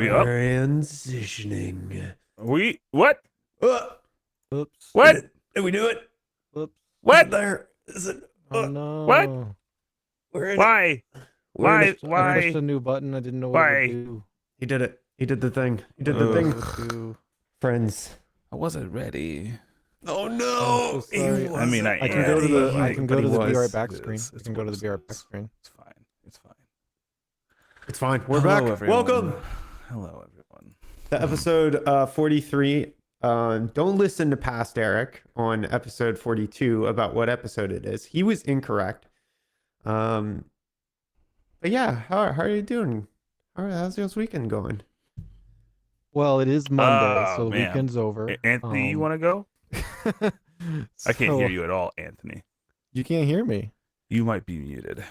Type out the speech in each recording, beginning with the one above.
We up? Transitioning. We what? Oops. What? Did we do it? Oops. What? There. Is it? Oh no. What? We're in it. Why? We're in Why? it. I pushed Why? a new button. I didn't know what it Why? would do. He did it. He did the thing. He did the Ugh. thing. What it would do. Friends. I wasn't ready. Oh I'm no. so sorry. I mean, I can go to am, the but I can go but to he the be was. right back screen. It's I can go to the be right back worse. screen. It's fine. It's fine. It's fine. We're Hello, back. everyone. Welcome Hello, everyone. to episode 43. Don't listen to past Eric on episode 42 about what episode it is. He was incorrect. But yeah, how are you doing? How's your weekend going? Well, it is Monday, so the man. weekend's over. Anthony, you want to go? I can't hear you at all, Anthony. You can't hear me. You might be muted.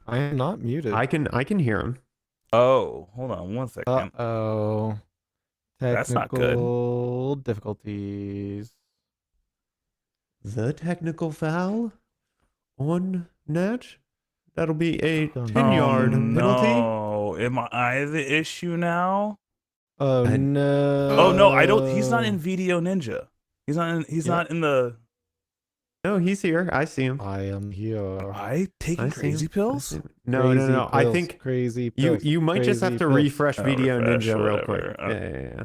I am not muted. I can hear him. Oh, hold on one second. Uh-oh. That's not good. Technical difficulties. The technical foul on Nat. That'll be a Dun, 10-yard penalty. No, am I the issue now? Oh no. Oh no, I don't. He's not in Video Ninja. He's not in. He's not in the. No, he's here. I see him. I am here. I taking I see crazy him. I pills? see him. No. Crazy I pills, think crazy you pills, you might just have to crazy pills, refresh Oh, Video refresh, Ninja real quick. whatever. Yeah.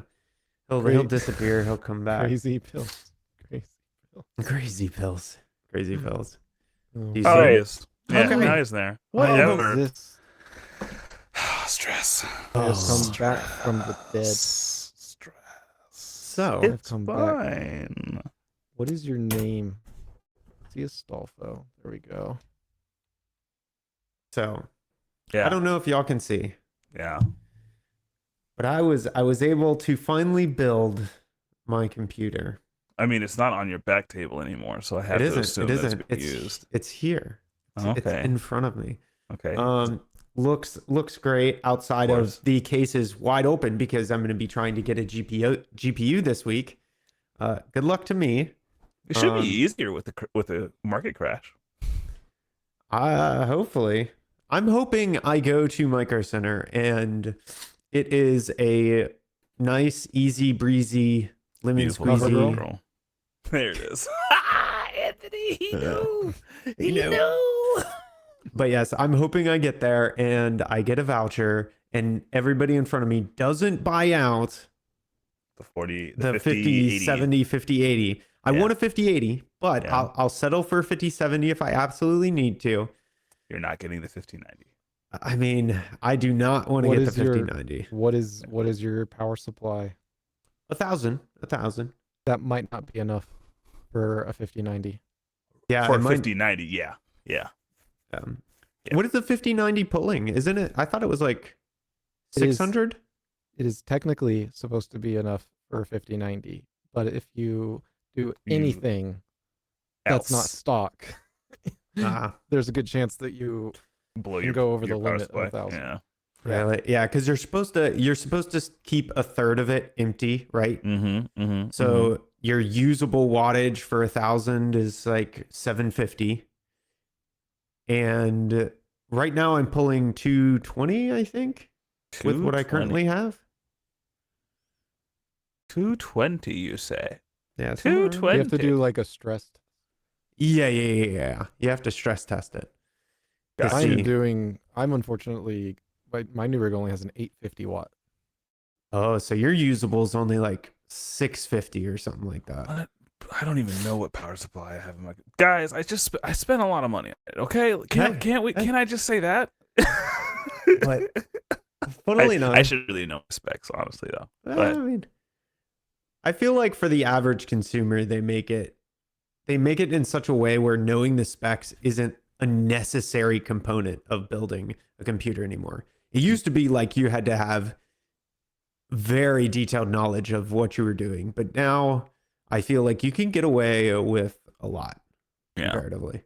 He'll Cra- disappear. He'll come back. Crazy pills. Crazy pills. Crazy pills. Crazy pills. Oh, He's Oh, there. he is. Yeah, Okay. now he's there. what Whatever. is this? Stress. I have Oh, come back from the dead. Stress. So I've It's come back. fine. What is your name? See Astolfo. There we go. Yeah. I don't know if y'all can see, Yeah. but I was able to finally build my computer. I mean, it's not on your back table anymore, so I have It to isn't. assume It that's isn't. being It's used. it's here. It's Okay. in front of me. Okay. Looks great outside course. of the cases wide open because I'm going to be trying to get a GPU this week. Good luck to me. It should um, be easier with the market crash. Hopefully, I'm hoping I go to Micro Center and it is a nice, easy breezy, lemon Beautiful cover squeezy. girl. There it is. Anthony, he Uh, knew. he He knew. knew. But yes, I'm hoping I get there and I get a voucher and everybody in front of me doesn't buy out The 40, the 50, 50, 80. 70, 50, 80. I Yeah. want a 50, 80, but Yeah. I'll settle for 50, 70 if I absolutely need to. You're not getting the 5090. I mean, I do not want to What get the is your- 50, 90. What is your power supply? 1,000. That might not be enough for a 5090. Yeah, For it might- 5090, yeah. Yeah. Um, Yeah. What is the 5090 pulling? Isn't it? I thought it was like It is- 600. It is technically supposed to be enough for a 5090, but if you do You- anything that's not Else. stock, Ah, there's a good chance that you Blow can your, go over your the power limit of supply. 1,000. Yeah. really? Yeah, because you're supposed to keep a third of it empty, right? Mm-hmm. Mm-hmm. So your usable wattage for 1,000 is like 750. And right now I'm pulling 220, I think, with what I currently have. 220, you say? Yeah, somewhere around- 220. you have to do like a stressed. Yeah. You have to stress test it. to Gotcha. see. I'm unfortunately, my new rig only has an 850 watt. Oh, so your usable is only like 650 or something like that. What? I don't even know what power supply I have in my guys. I spent a lot of money on it. Okay, can I just say that? But funnily enough, I should really know specs, honestly, though. I mean, I feel like for the average consumer, they make it in such a way where knowing the specs isn't a necessary component of building a computer anymore. It used to be like you had to have very detailed knowledge of what you were doing, but now I feel like you can get away with a lot Yeah. comparatively.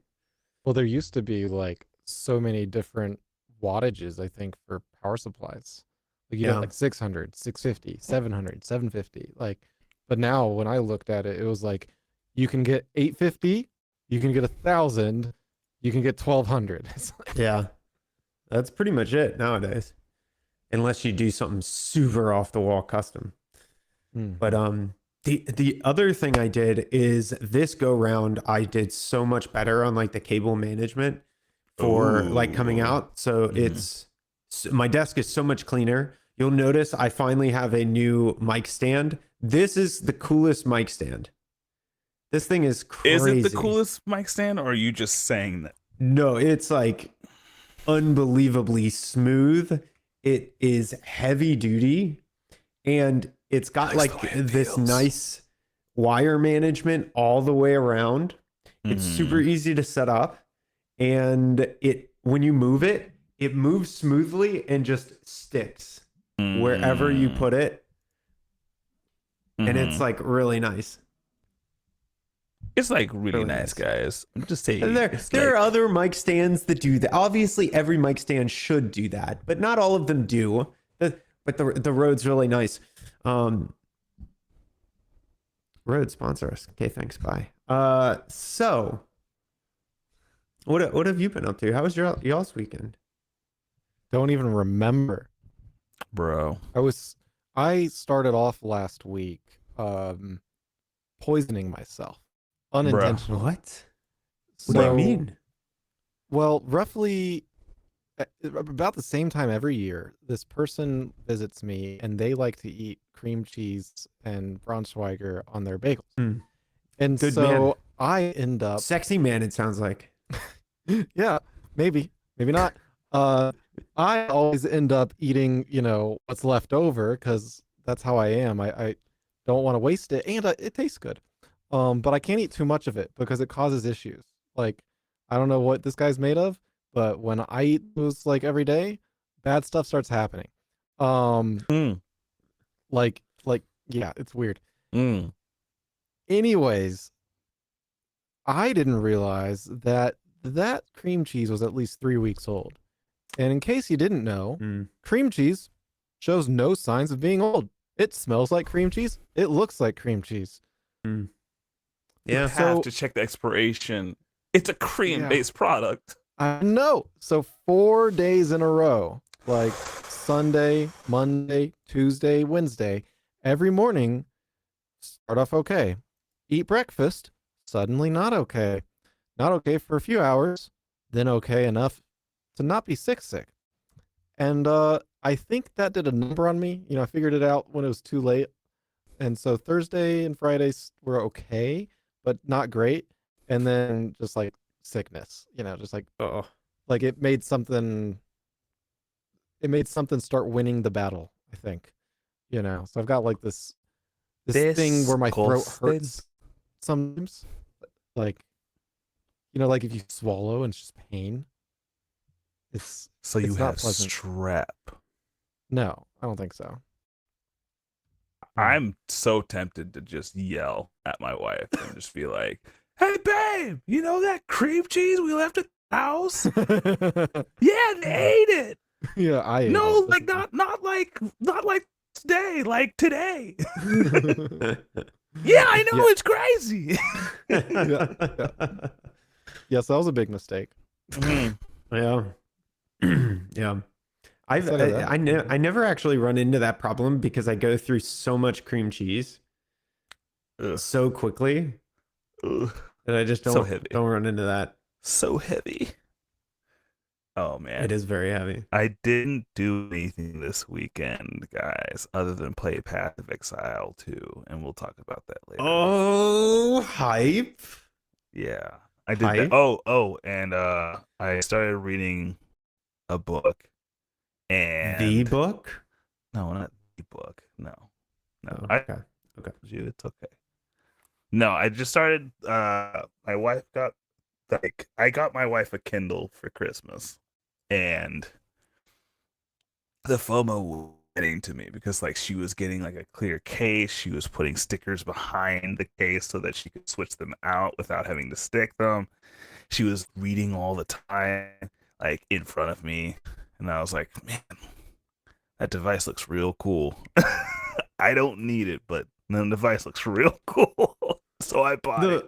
Well, there used to be like so many different wattages, I think, for power supplies. Like you Yeah. got like 600, 650, 700, 750. Like, but now when I looked at it, it was like you can get 850, you can get 1,000, you can get 1,200. It's like, Yeah. That's pretty much it nowadays. unless you do something super off the wall custom. But the other thing I did is this go round, I did so much better on like the cable management for like coming out. So my desk is so much cleaner. You'll notice I finally have a new mic stand. This is the coolest mic stand. This thing is crazy. Is it the coolest mic stand, or are you just saying that? No, it's like unbelievably smooth. It is heavy duty, and it's got like this nice wire management all the way around. It's super easy to set up, and when you move it, it moves smoothly and just sticks wherever you put it. And it's like really nice. It's like really nice, guys. I'm just saying. There are other mic stands that do that. Obviously, every mic stand should do that, but not all of them do. But the Rode's really nice. Rode sponsor us. Okay, thanks. Bye. So what have you been up to? How was y'all's weekend? Don't even remember, bro. I started off last week poisoning myself unintentionally. What? What do you mean? Well, roughly about the same time every year, this person visits me and they like to eat cream cheese and Braunschweiger on their bagels. And Good so man. I end up Sexy man, it sounds like. yeah, maybe not. I always end up eating, what's left over because that's how I am. I don't want to waste it, and it tastes good. But I can't eat too much of it because it causes issues. Like, I don't know what this guy's made of, but when I eat those like every day, bad stuff starts happening. Like yeah, it's weird. Anyways, I didn't realize that cream cheese was at least 3 weeks old. And in case you didn't know, cream cheese shows no signs of being old. It smells like cream cheese. It looks like cream cheese. Yeah, you have to check the expiration. It's a cream-based product. I know. So 4 days in a row, like Sunday, Monday, Tuesday, Wednesday, every morning, start off okay. Eat breakfast, suddenly not okay. Not okay for a few hours, then okay enough to not be sick. And I think that did a number on me. I figured it out when it was too late. And so Thursday and Fridays were okay, but not great. And then just like sickness, just like, like it made something start winning the battle, I think. So I've got like this thing where my throat hurts sometimes. Like, like if you swallow and it's just pain. So you have pleasant. strep. No, I don't think so. I'm so tempted to just yell at my wife and just be like, "Hey, babe, you know that cream cheese we left at the house? Yeah, they ate it. Yeah, I ate no, it. like not like today, like today. Yeah, I know it's crazy. Yes, that was a big mistake. Yeah. Yeah. I never actually run into that problem because I go through so much cream cheese so quickly that I just don't run into that. So heavy. Oh man, it is very heavy. I didn't do anything this weekend, guys, other than play Path of Exile 2, and we'll talk about that later. Oh, hype! Yeah, I did that. Oh, and I started reading a book. And the book? No, not the book. No. Oh, okay. It's okay. No, I just started. My wife I got my wife a Kindle for Christmas, and the FOMO was getting to me because like she was getting like a clear case. She was putting stickers behind the case so that she could switch them out without having to stick them. She was reading all the time, like in front of me. And I was like, man, that device looks real cool. I don't need it, but the device looks real cool. So I bought it.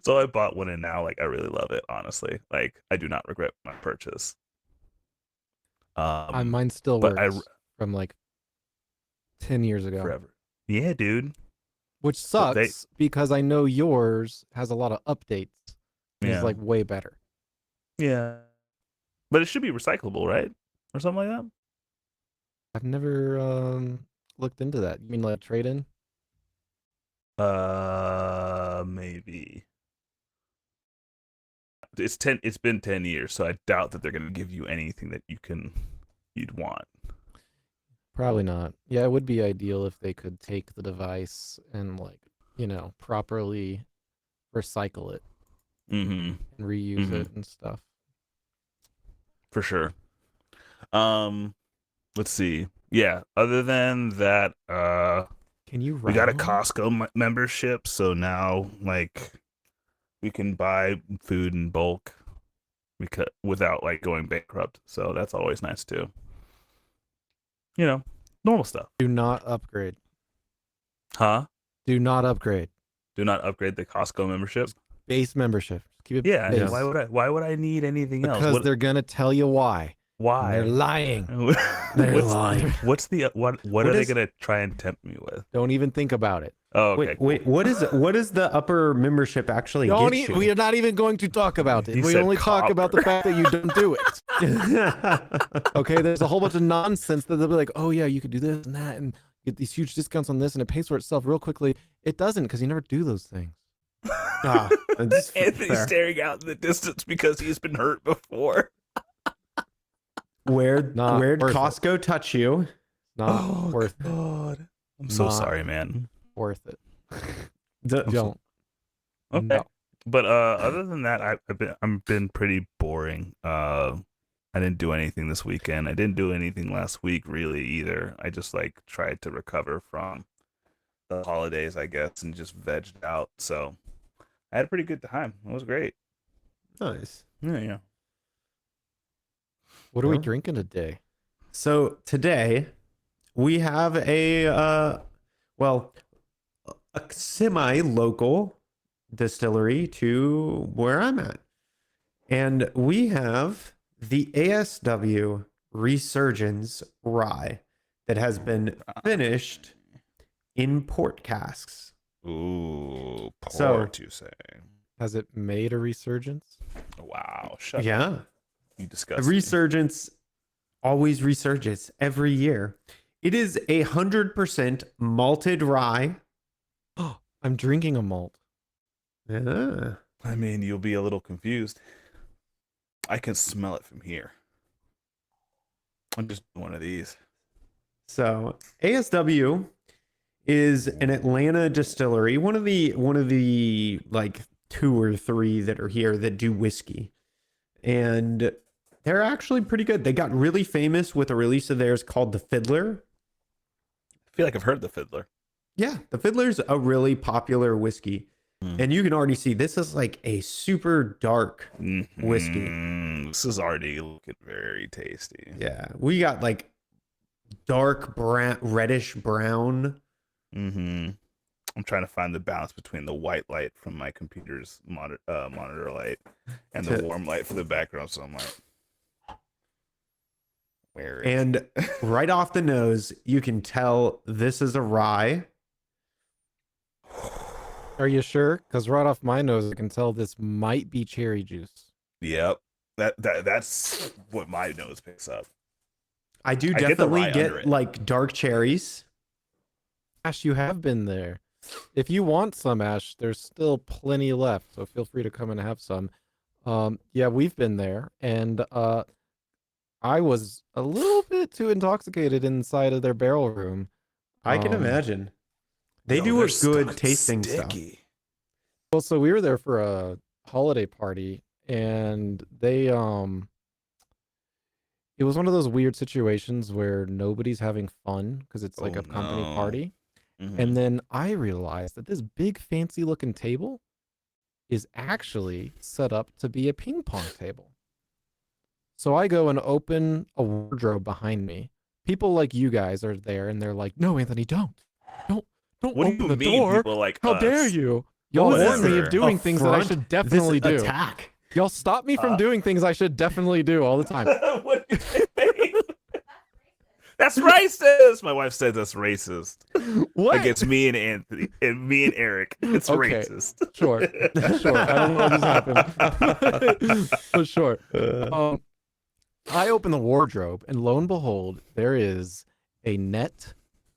So I bought one, and now like I really love it, honestly. Like I do not regret my purchase. Mine still but works from like 10 years ago. forever. Yeah, dude. Which But sucks because I know yours has a lot of updates. And Yeah. is like way better. Yeah. But it should be recyclable, right? Or something like I've never looked into that. You mean like trade in? that? Maybe. It's been 10 years, so I doubt that they're gonna give you anything that you'd want. Probably not. Yeah, it would be ideal if they could take the device and like, properly recycle it Mm-hmm. and reuse Mhm. it and stuff. For sure. Let's see. Yeah, other than that, Can you we got a round? Costco membership, so now like we can buy food in bulk without like going bankrupt. So that's always nice too. Normal stuff. Do not upgrade. Huh? Do not upgrade. Do not upgrade the Costco membership. Base membership. Keep it Yeah. base. Why would I need anything else? Because they're gonna tell you why. And Why? they're lying. They're What's- lying. What are they is- gonna try and tempt me with? Don't even think about it. Oh, okay. Wait, what is the upper membership actually Don't get you? we are not even going to talk about it. He We said only talk about the copper. fact that you don't do it. Okay, there's a whole bunch of nonsense that they'll be like, oh yeah, you could do this and that and get these huge discounts on this and it pays for itself real quickly. It doesn't because you never do those things. Ah, that's Anthony's fair. staring out in the distance because he's been hurt before. Where'd Not worth it. Costco touch you? Not worth it. God. I'm so Not sorry, man. Worth it. The- Don't. Okay. No. But other than that, I've been pretty boring. I didn't do anything this weekend. I didn't do anything last week really either. I just like tried to recover from the holidays, I guess, and just vegged out. So I had a pretty good time. It was great. Nice. Yeah. What are we Well. drinking today? So today we have a semi-local distillery to where I'm at. And we have the ASW Resurgence Rye that has been finished in port casks. Ooh, port, So- you say? Has it made a resurgence? Wow, shut up. Yeah. You A disgust. resurgence always resurges every year. It is 100% malted rye. I'm drinking a malt. Yeah. I mean, you'll be a little confused. I can smell it from here. I'm just one of these. So ASW is an Atlanta distillery, one of the like 2 or 3 that are here that do whiskey. And they're actually pretty good. They got really famous with a release of theirs called The Fiddler. I feel like I've heard the Fiddler. Yeah, The Fiddler's a really popular whiskey. Mm. And you can already see this is like a super dark whiskey. This is already looking very tasty. Yeah, we got like dark brown, reddish brown. Mm-hmm. I'm trying to find the balance between the white light from my computer's monitor light and the warm light for the background. So I'm like, where is And right off the nose, you can tell this is a rye. Are you sure? Because right off my nose, I can tell this might be cherry juice. Yep. That's what my nose picks up. I do I get the definitely rye under get it. like dark cherries. Ash, you have been there. If you want some, Ash, there's still plenty left, so feel free to come and have some. Yeah, we've been there, and I was a little bit too intoxicated inside of their barrel room. I can imagine. They Yo, do they're a good stuck tasting stuff. sticky. Well, so we were there for a holiday party, and they it was one of those weird situations where nobody's having fun because it's like Oh, a company no. party. Mhm. And then I realized that this big fancy looking table is actually set up to be a ping pong table. So I go and open a wardrobe behind me. People like you guys are there and they're like, "No, Anthony, don't What do open you the mean, door. people like How us? dare you? Y'all What warned is me there? of doing things that I Affront? should definitely This do. attack. Y'all stop me from doing things I should definitely do all the time." What do you mean? That's racist. My wife said that's racist. What? Against me and Anthony and me and Eric. It's Okay. racist. Sure. I don't know what just happened. But sure. I open the wardrobe, and lo and behold, there is a net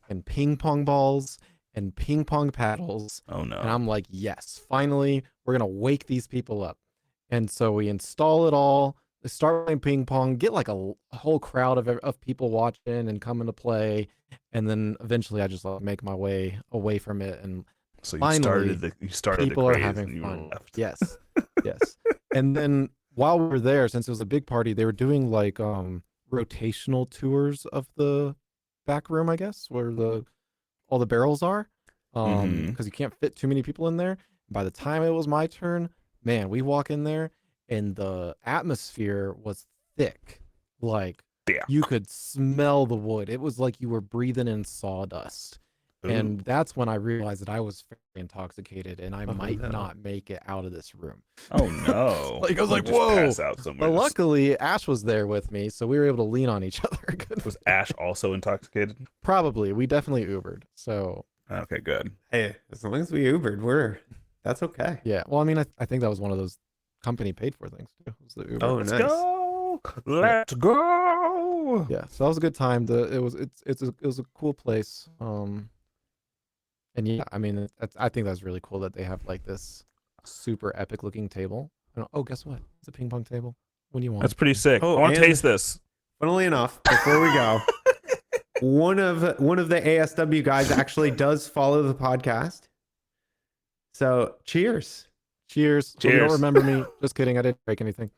and ping pong balls and ping pong paddles. Oh no. And I'm like, yes, finally, we're going to wake these people up. And so we install it all. They start playing ping pong, get like a whole crowd of people watching and coming to play. And then eventually I just make my way away from it. And So you finally, started people the are craze having and you fun. were left. Yes. Yes. And then while we were there, since it was a big party, they were doing like rotational tours of the back room, I guess, where all the barrels are. Because you can't fit too many people in there. By the time it was my turn, man, we walk in there and the atmosphere was thick. Like Yeah. you could smell the wood. It was like you were breathing in sawdust. Ooh. And that's when I realized that I was very intoxicated and I might no. not make it out of this room. Oh no. Like, I was You like, just whoa. pass out somewhere. But luckily, Ash was there with me, so we were able to lean on each other. Was Ash also intoxicated? Probably. We definitely Ubered. So, Okay, good. Hey, as long as we Ubered, that's okay. yeah. Well, I mean, I think that was one of those company paid for things, too. Was the Uber. Oh, Let's nice. go. Let's go. Yeah. So that was a good time. It was a cool place. And yeah, I mean, I think that's really cool that they have like this super epic looking table. Oh, guess what? It's a ping pong table. What do you want? That's pretty sick. Oh, I want to and- taste this. Funnily enough, before we go, one of the ASW guys actually does follow the podcast. So cheers. Cheers. Hope you don't Cheers. remember me. Just kidding. I didn't break anything.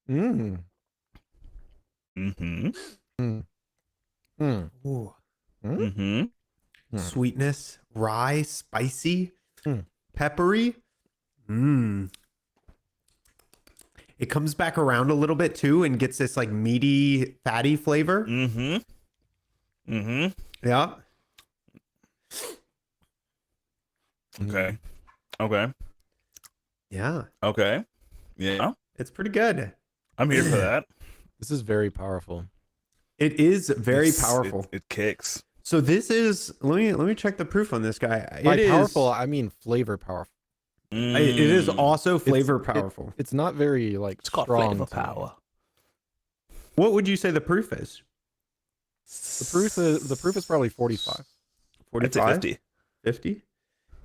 Mm. Mm-hmm. Mm. Mm. Ooh. Mm-hmm. Mm. Sweetness, rye, spicy, Mm. peppery. Mmm. It comes back around a little bit too and gets this like meaty, fatty flavor. Mm-hmm. Mm-hmm. Yeah. Okay. Okay. Yeah. Okay. Yeah. It's pretty good. I'm here for that. This is very powerful. It is very It's- powerful. It kicks. So this is let me check the proof on this guy. By It is powerful, I mean flavor powerful. it is Mm. also flavor powerful. It's not very like It's called strong flavor to me. power. What would you say the proof is? The proof is probably 45. I'd say 50. 50?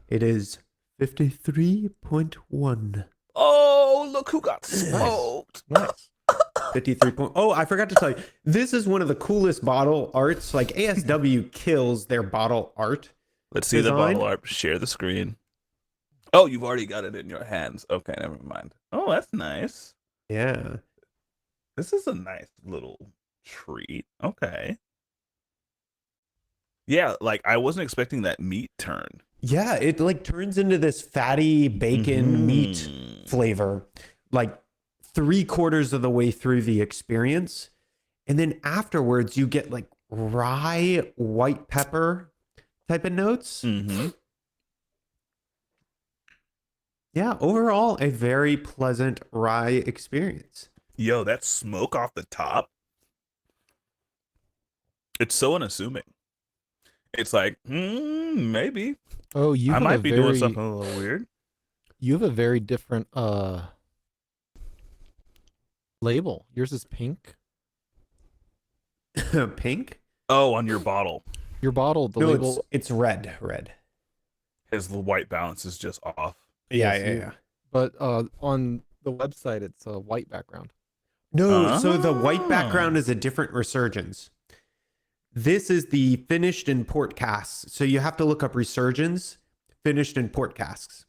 It is 53.1. Oh, look who got smoked. Nice. 53 point. Oh, I forgot to tell you. This is one of the coolest bottle arts. Like ASW kills their bottle art. Let's see Design. the bottle art. Share the screen. Oh, you've already got it in your hands. Okay, never mind. Oh, that's nice. Yeah. This is a nice little treat. Okay. Yeah, like I wasn't expecting that meat turn. Yeah, it like turns into this fatty bacon meat Mhm. flavor, like 3/4 of the way through the experience. And then afterwards, you get like rye, white pepper type of notes. Mhm. Yeah, overall, a very pleasant rye experience. Yo, that smoke off the top. It's so unassuming. It's like, maybe Oh, you I have might a be very, doing something a little weird. You have a very different label. Yours is pink. Pink? Oh, on your bottle, Your bottle, the No, label. it's red. Red. his white balance is just off. Yeah, Yes, yeah, you- yeah. But on the website, it's a white background. No, so the white background Ah. is a different resurgence. This is the finished in port casks. So you have to look up resurgence, finished in port casks.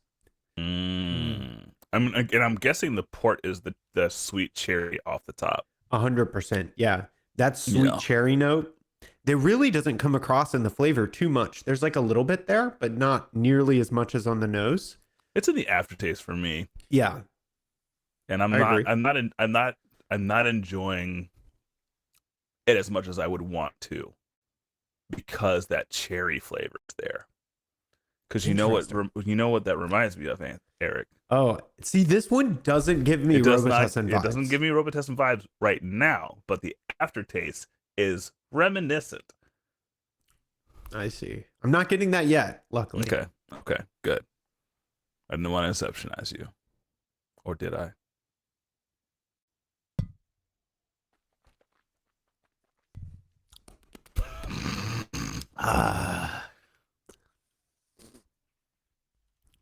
I'm guessing the port is the sweet cherry off the top. 100%. Yeah. That sweet Yeah. cherry note. That really doesn't come across in the flavor too much. There's like a little bit there, but not nearly as much as on the nose. It's in the aftertaste for me, Yeah. and I'm I not. agree. I'm not enjoying it as much as I would want to, because that cherry flavor is there. Because you know what that reminds me of, Eric. Oh, see, this one doesn't give me It does not. Robitussin It vibes. doesn't give me Robitussin vibes right now, but the aftertaste is reminiscent. I see. I'm not getting that yet, luckily. Okay, good. I didn't want to exceptionize you, or did I?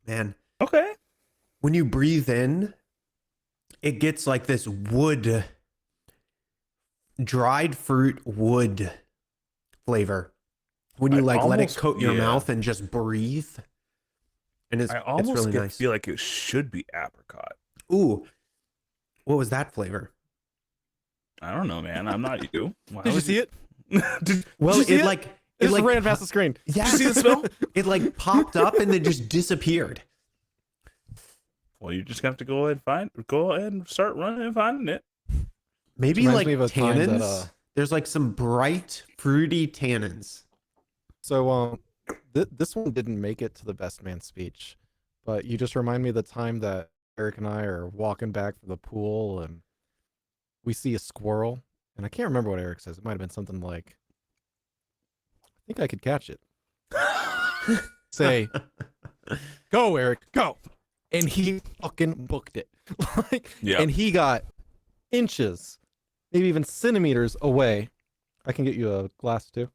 Man, Okay. when you breathe in, it gets like this wood, dried fruit wood flavor. When you I let it almost- coat your yeah. mouth and just breathe. And it's I almost really nice. feel like it should be apricot. Ooh, what was that flavor? I don't know, man. I'm not you. Why Did you would see it? Did, Well, you see it it? like It it just like ran past the screen. yeah, Did you see the smell? it like popped up and then just disappeared. Well, you just have to go ahead and start running and finding it. Maybe Reminds like me of a time tannins. that, There's like some bright fruity tannins. So this one didn't make it to the best man speech, but you just remind me of the time that Eric and I are walking back from the pool and we see a squirrel, and I can't remember what Eric says. It might have been something like, "I think I could catch it." Say, "Go, Eric, go!" And he fucking booked it. Yeah. And he got inches, maybe even centimeters away. I can get you a glass too.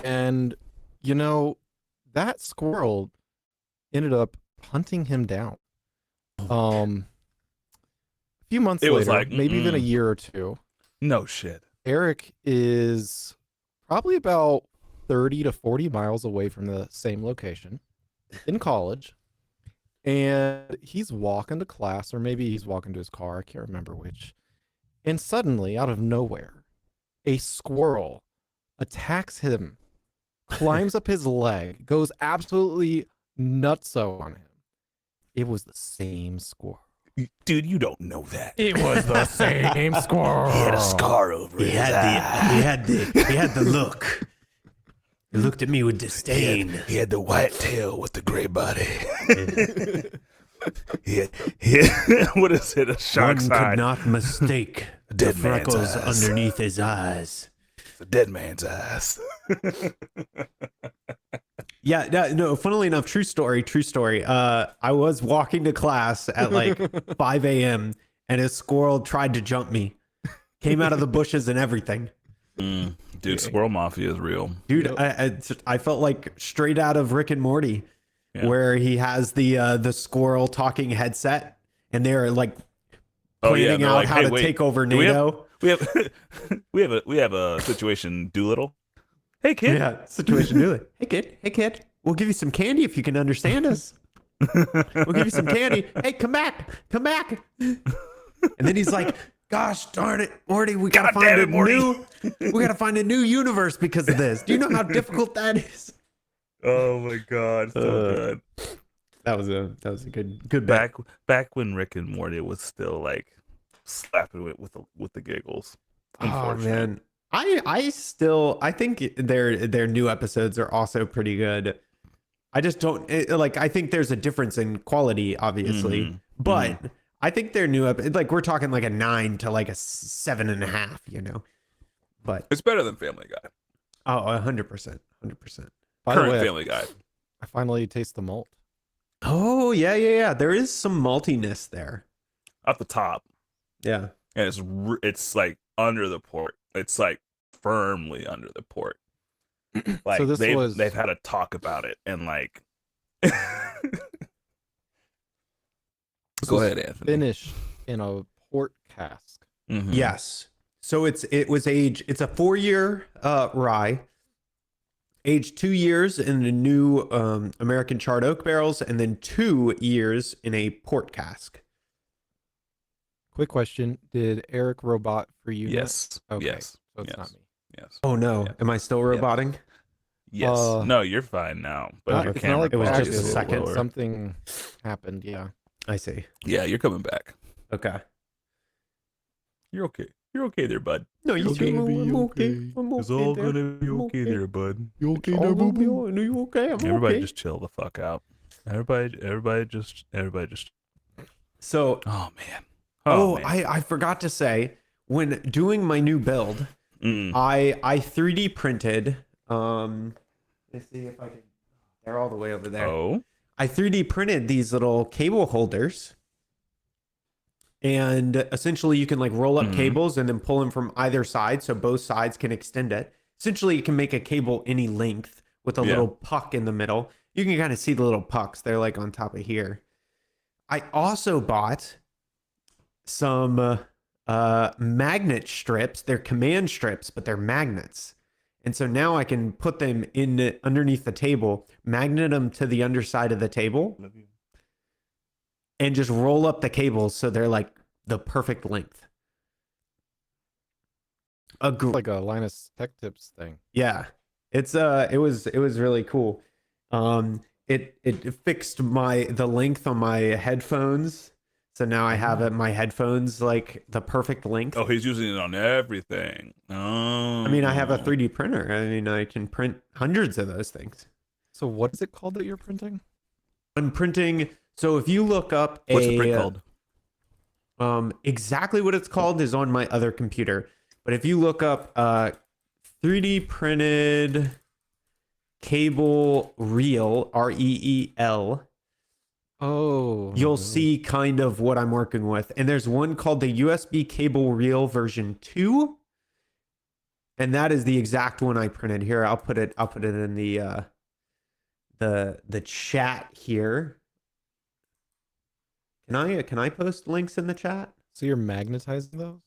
And you know, that squirrel ended up hunting him down. A few months It was later, like, maybe even a year or two, No shit. Eric is probably about 30 to 40 miles away from the same location in college. And he's walking to class, or maybe he's walking to his car. I can't remember which. And suddenly, out of nowhere, a squirrel attacks him, climbs up his leg, goes absolutely nutso on him. It was the same squirrel. Dude, you don't know that. It was the same squirrel. He had a scar over He his had eye. the look. He looked at me with disdain. He had the white tail with the gray body. he what is it? A One shark's could eye. not mistake the dead man's freckles eyes. underneath his eyes. The dead man's eyes. Yeah, no, funnily enough, true story. I was walking to class at like 5 a.m. and a squirrel tried to jump me. Came out of the bushes and everything. Dude, Squirrel Mafia is real. Dude, I felt like straight out of Rick and Morty, Yeah. where he has the squirrel talking headset and they're like planning they're out like, how "Hey, to wait, take over do we have- NATO. we have a situation Doolittle. Hey kid. Yeah, situation do it. Hey kid, we'll give you some candy if you can understand us. We'll give you some candy. Hey, come back. And then he's like, "Gosh darn it, Morty, we gotta God damn find it, a Morty." we gotta find a new universe because of this. Do you know how difficult that is?" Oh my god, so good. That was a good bet. Back when Rick and Morty was still like slapping it with the giggles. Oh Unfortunately. man, I think their new episodes are also pretty good. I just don't I think there's a difference in quality, obviously, Mhm. but I think their new like we're talking like a 9 to like a 7.5, you know. But It's better than Family Guy. oh, 100%. By the Current way, Family Guy. I finally taste the malt. Oh yeah. There is some maltiness there. At the top. Yeah. And it's like under the port. It's like firmly under the port. Like So this was- they've had a talk about it and like Go ahead, Anthony. Finished in a port cask. Mhm. Yes. So it's a 4-year rye, aged 2 years in the new American charred oak barrels, and then 2 years in a port cask. Quick question: did Eric robot for you? Yes. Okay. Yes. So it's yes. not me. Yes. Oh no, Yeah. am I still roboting? Yes. Uh, No, you're fine now. But your It's camera not like it was quality just is a little second. lower. Something happened. Yeah. I see. Yeah, you're coming back. Okay. You're okay. You're okay there, bud. No, you It's gonna be I'm okay. okay. I'm It's okay all there. gonna be I'm okay there, bud. You okay, It's all gonna be all- no, you okay? I'm Everybody okay. just chill the fuck out. Everybody just. So, Oh man. oh, Man. I forgot to say, when doing my new build, I 3D printed. Let's see if I can. They're all the way over there. Oh. I 3D printed these little cable holders. And essentially, you can like roll up cables and then pull them from either side, so both sides can extend it. Essentially, you can make a cable any length with a little puck in the middle. You can kind of see the little pucks. They're like on top of here. I also bought some magnet strips. They're command strips, but they're magnets. And so now I can put them in underneath the table, magnet them to the underside of the table, and just roll up the cables so they're like the perfect length. Like a Linus Tech Tips thing. Yeah, it was really cool. It fixed the length on my headphones, so now I have my headphones like the perfect length. Oh, he's using it on everything. Oh. I mean, I have a 3D printer. I mean, I can print hundreds of those things. So what is it called that you're printing? I'm printing. So if you look up What's the print called? Exactly what it's called is on my other computer. But if you look up 3D printed cable reel, REEL, Oh, you'll see kind of what I'm working with. And there's one called the USB cable reel version 2. And that is the exact one I printed here. I'll put it in the chat here. Can I post links in the chat? So you're magnetizing those?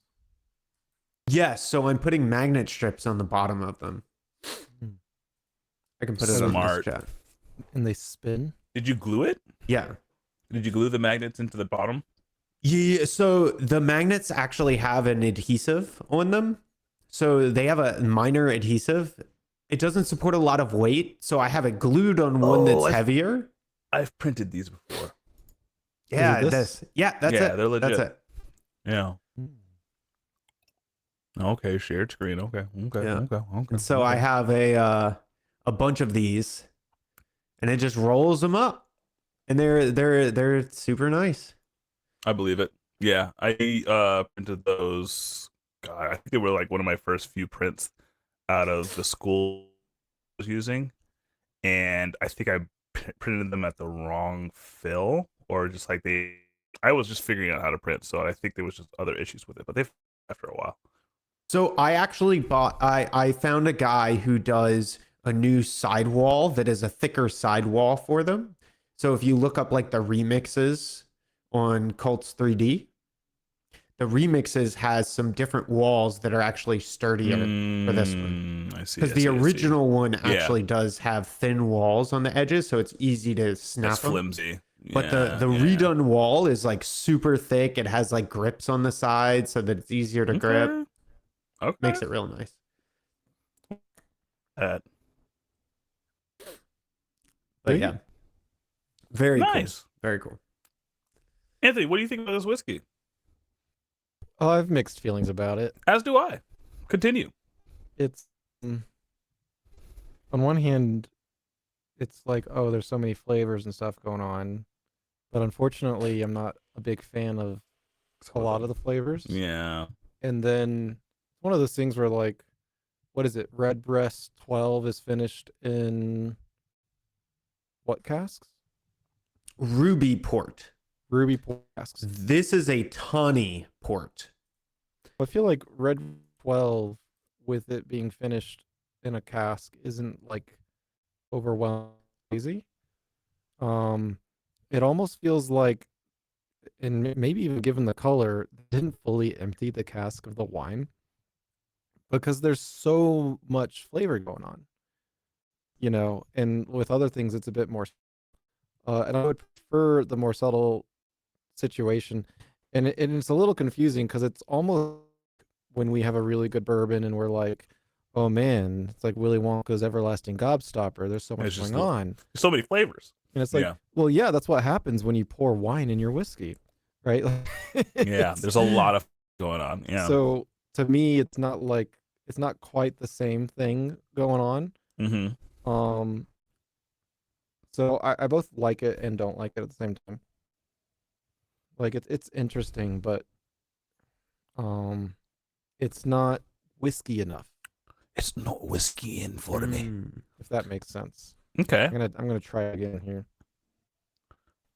Yes, so I'm putting magnet strips on the bottom of them. I can put it on this chat. And they spin? Did you glue it? Yeah. Did you glue the magnets into the bottom? Yeah, so the magnets actually have an adhesive on them. So they have a minor adhesive. It doesn't support a lot of weight, so I have it glued on one that's heavier. I've printed these before. Yeah, that's it. They're legit. That's it. Yeah. Okay, shared screen. Okay. And so I have a bunch of these, and it just rolls them up, and they're super nice. I believe it. Yeah, I printed those. God, I think they were like one of my first few prints out of the school I was using, and I think I printed them at the wrong fill, or just like I was just figuring out how to print, so I think there was just other issues with it, but they've after a while. So I actually I found a guy who does a new sidewall that is a thicker sidewall for them. So if you look up like the remixes on Cults 3D, the remixes has some different walls that are actually sturdier for this one. I see. Because the original one actually does have thin walls on the edges, so it's easy to snap it's them. flimsy. But the redone wall is like super thick. It has like grips on the side so that it's easier to grip. Okay. Makes it real nice. But yeah. Very nice. Cool. Very cool. Anthony, what do you think about this whiskey? Oh, I have mixed feelings about it. As do I. Continue. It's on one hand, it's like, oh, there's so many flavors and stuff going on. But unfortunately, I'm not a big fan of a lot of the flavors. Yeah. And then one of those things where like, what is it? Redbreast 12 is finished in what casks? Ruby port. Ruby port casks. This is a tawny port. I feel like Red 12 with it being finished in a cask isn't like overwhelming easy. It almost feels like, and maybe even given the color, didn't fully empty the cask of the wine because there's so much flavor going on, you know. And with other things, it's a bit more. And I would prefer the more subtle situation, and it's a little confusing because it's almost when we have a really good bourbon and we're like, oh man, it's like Willy Wonka's everlasting gobstopper. There's so much going on. So many flavors. And it's like, well, yeah, that's what happens when you pour wine in your whiskey, right? Yeah, there's a lot of going on. Yeah. So to me, it's not quite the same thing going on. Mm-hmm. So I both like it and don't like it at the same time. Like it's interesting, but it's not whiskey enough, It's not whiskey in for me. Mm. if that makes sense. Okay. I'm gonna try again here.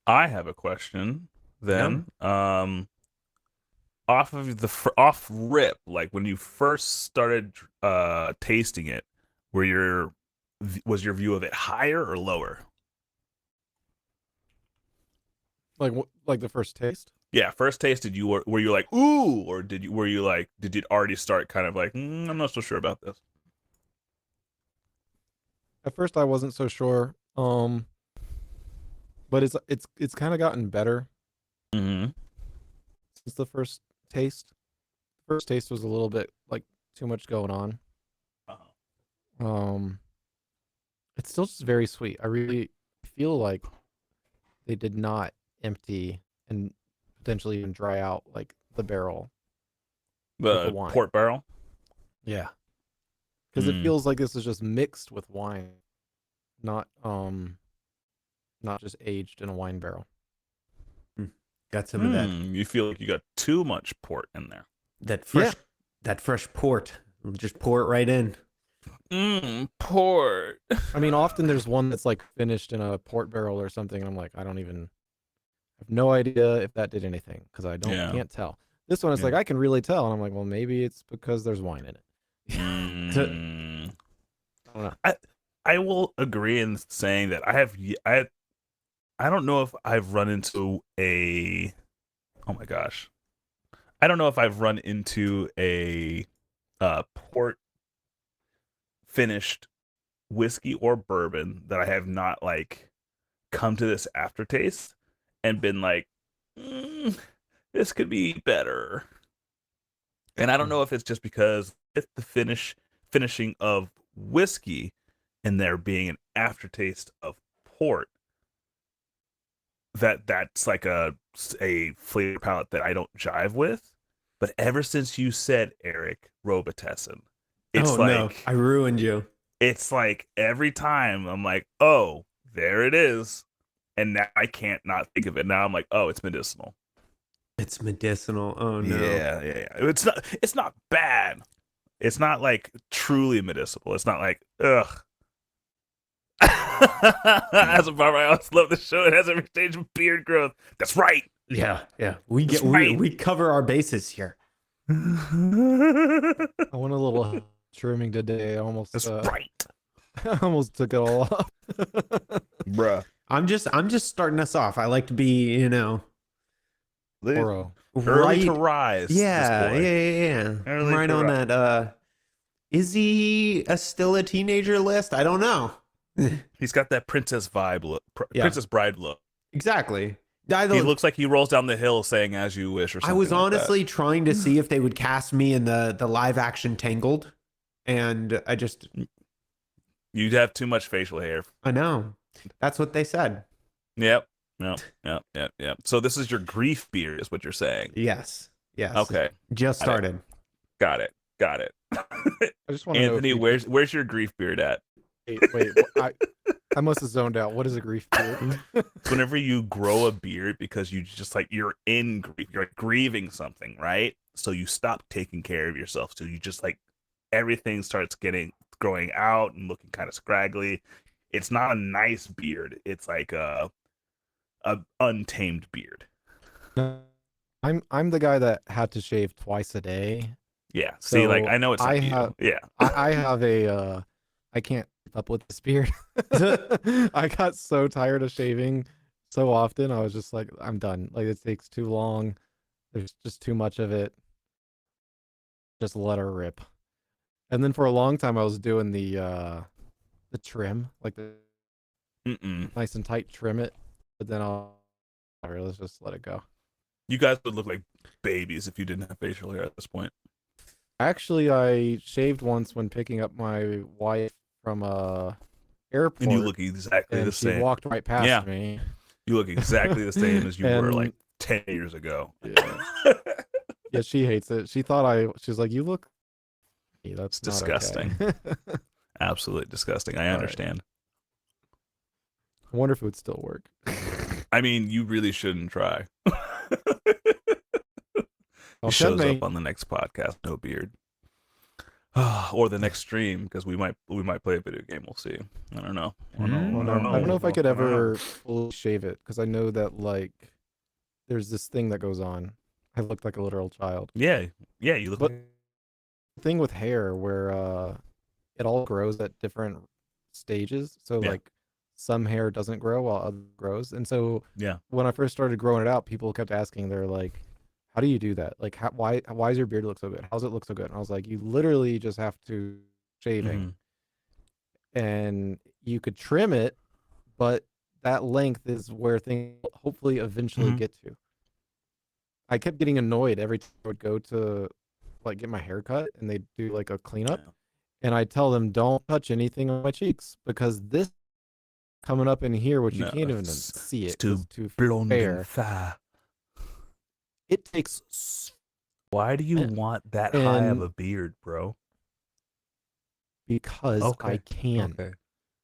I have a question then. Off of off rip, like when you first started tasting it, was your view of it higher or lower? Like the first taste. Yeah, first taste, were you like ooh, or did you already start kind of like I'm not so sure about this? At first, I wasn't so sure. But it's kind of gotten better Mm-hmm. since the first taste. First taste was a little bit like too much going on. Um, it's still just very sweet. I really feel like they did not empty and potentially even dry out like the barrel with the The wine. port barrel. Yeah, because it Mm. feels like this is just mixed with wine, not just aged in a wine barrel. Got some of that You feel like you got too much port in there. that fresh port. Just pour it right in. Port. I mean, often there's one that's like finished in a port barrel or something, and I'm like, I have no idea if that did anything because I can't tell. This one is Yeah. like I can really tell, and I'm like, well, maybe it's because there's wine in it. Mm. I don't know. I will agree in saying that I don't know if I've run into a oh my gosh. I don't know if I've run into a port finished whiskey or bourbon that I have not like come to this aftertaste and been like this could be better. And I don't know if it's just because it's the finishing of whiskey and there being an aftertaste of port that's like a flavor palette that I don't jive with. But ever since you said Eric Robitussin, it's no, I ruined you. it's like every time I'm like, oh, there it is. And now I can't not think of it. Now I'm like, oh, it's medicinal. It's medicinal. Oh no. Yeah. It's not bad. It's not like truly medicinal. It's not like, ugh. As a barber, I always love the show. It has every stage of beard growth. That's right. Yeah. That's right. We cover our bases here. I went a little trimming today. I almost That's right. I almost took it all off. Bruh. I'm just starting us off. I like to be, Oro. Early to rise. Yeah. Early I'm right to on rise. that. Is he still a teenager list? I don't know. He's got that princess vibe look, Yeah. princess bride look. Exactly. He looks like he rolls down the hill saying "As you wish" or something. I was like honestly trying to see if they would cast me in the live action Tangled, and you'd have too much facial hair. I know that's what they said. Yep. So this is your grief beard, is what you're saying. Yes. Okay. Just started. Got it. I just want to know. Anthony, where's your grief beard at? Wait, I must have zoned out. What is a grief beard? Whenever you grow a beard because you just like you're in grief, you're like grieving something, right? So you stop taking care of yourself. So you just like everything starts growing out and looking kind of scraggly. It's not a nice beard. It's like a untamed beard. I'm the guy that had to shave twice a day. Yeah. See, like So I know it's like yeah. I have a I can't keep up with this beard. I got so tired of shaving so often. I was just like, I'm done. Like it takes too long. There's just too much of it. Just let her rip. And then for a long time I was doing the trim, like the nice and tight trim it. But then let's just let it go. You guys would look like babies if you didn't have facial hair at this point. Actually, I shaved once when picking up my wife from airport. And you look exactly and the she same. walked right past me. You look exactly the same as you were And- like 10 years ago. Yeah. Yeah, she hates it. She thought she's like, you look. That's It's not okay." disgusting. Absolutely disgusting. I All right. understand. I wonder if it would still work. I mean, you really shouldn't try. He Don't shows tempt me. up on the next podcast, no beard. Or the next stream, because we might play a video game. We'll see. I don't know. I don't know if I could ever fully shave it because I know that like there's this thing that goes on. I look like a literal child. Yeah, you look. But thing with hair where it all grows at different stages. So Yeah. like some hair doesn't grow while other grows. And so Yeah. when I first started growing it out, people kept asking, they're like, how do you do that? Like why does your beard look so good? How does it look so good? And I was like, you literally just have to shaving. And you could trim it, but that length is where things hopefully eventually Mhm. get to. I kept getting annoyed every time I would go to like get my hair cut and they do like a cleanup, and I tell them don't touch anything on my cheeks because this coming up in here, which you No, can't even it's- see it, it's too 'cause it's too blonde fair. and fair. It takes Why do you And- want that high of and- a beard, bro? because I Okay, can. Okay,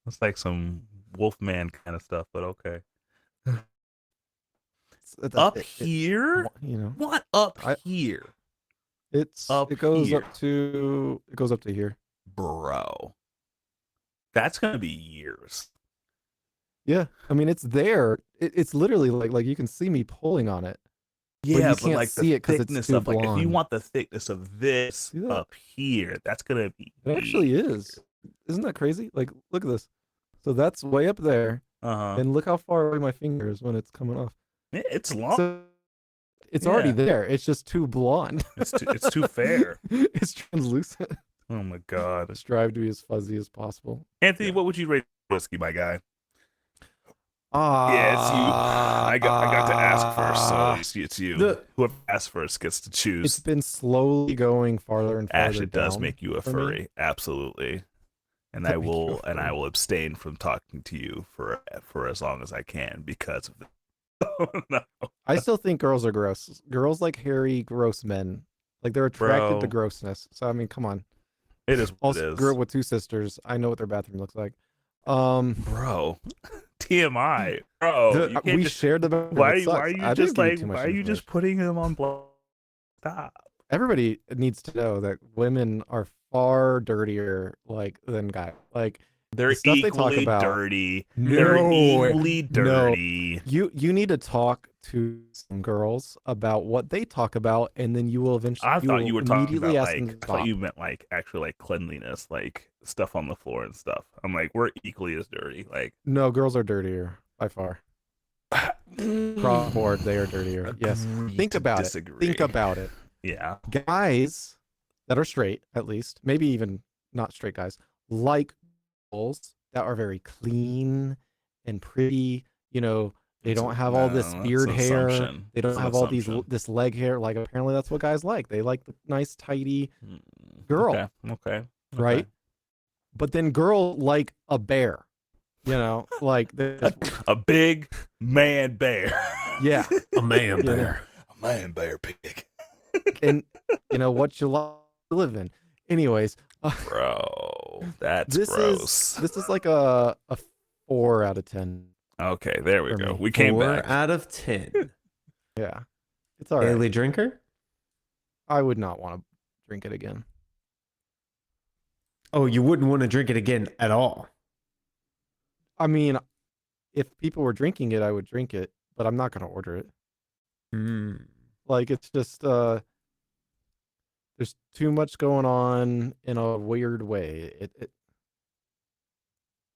it's like some Wolfman kind of stuff, but okay. Up here? You know, What up I- here, it goes up to here. bro? That's gonna be years. Yeah, I mean it's there. It's literally like you can see me pulling on it. Yeah, you but can't like see the it 'cause it's thickness too of like if you blonde. want the thickness of this See that? up here, that's gonna be. It actually is. Isn't that crazy? Like, look at this. So that's way up there, and look how far away my finger is when it's coming off. It's long. So it's already Yeah. there. It's just too blonde. It's too fair. It's translucent. Oh my god, Strive to be as fuzzy as possible. Anthony, what would you rate whiskey, my guy? Yeah, it's you. I got to ask first, so it's you. Whoever asks first gets to It's choose. been slowly going farther and farther Ash, it does down make you a for me. furry, absolutely. And Does I it make you a will furry? abstain from talking to you for as long as I can because of this. No. I still think girls are gross. Girls like hairy, gross men. Like they're attracted to Bro. grossness. So I mean, come on. It is what it Also, is. grew up with two sisters. I know what their bathroom looks like. Bro. TMI. Bro, you can't We just, shared the bathroom. why It are sucks. you I just didn't give you like too much why are you just information. putting them on blast? Stop. Everybody needs to know that women are far dirtier like than guys. Like They're the stuff they talk equally about. dirty. No, They're equally no. dirty. You need to talk to some girls about what they talk about, and then you will eventually. I thought you were talking immediately about ask them like to I thought stop. you meant like actually like cleanliness, like stuff on the floor and stuff. I'm like, we're equally as dirty. Like No, girls are dirtier by far. Across the board, they are dirtier. Yes. Agree Think to about disagree. it. Think about it. Yeah. Guys that are straight, at least, maybe even not straight guys, like girls that are very clean and pretty. You know, they don't have all this No, beard that's an hair. assumption. They don't That's an have all assumption. this leg hair. Like apparently that's what guys like. They like the nice, tidy Mm, girl, Okay. right? But then girl like a bear. You know, like this, A big man bear. yeah. A man Yeah. bear. A man bear pig. And you know what you live in. Anyways, Bro, that's this gross. is like a 4 out of 10. Okay, there we for go. me. We came 4 back. out of 10. Yeah, it's all right. Daily drinker? I would not want to drink it again. Oh, you wouldn't want to drink it again at all. I mean, if people were drinking it, I would drink it, but I'm not going to order it. Like it's just there's too much going on in a weird way.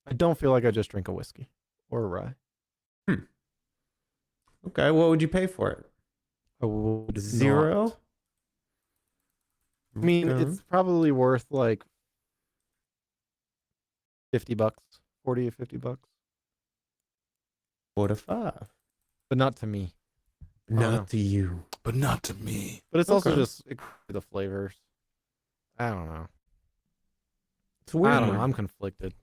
I don't feel like I just drink a whiskey or a rye. Okay, what would you pay for it? I would 0? not. I mean, Okay. it's probably worth like $50, 40 or $50, 4 to 5. but not to me. I don't know. Not to you. But not to me. But it's also Okay. just the flavors. I don't know. It's weird. I don't know. I'm conflicted.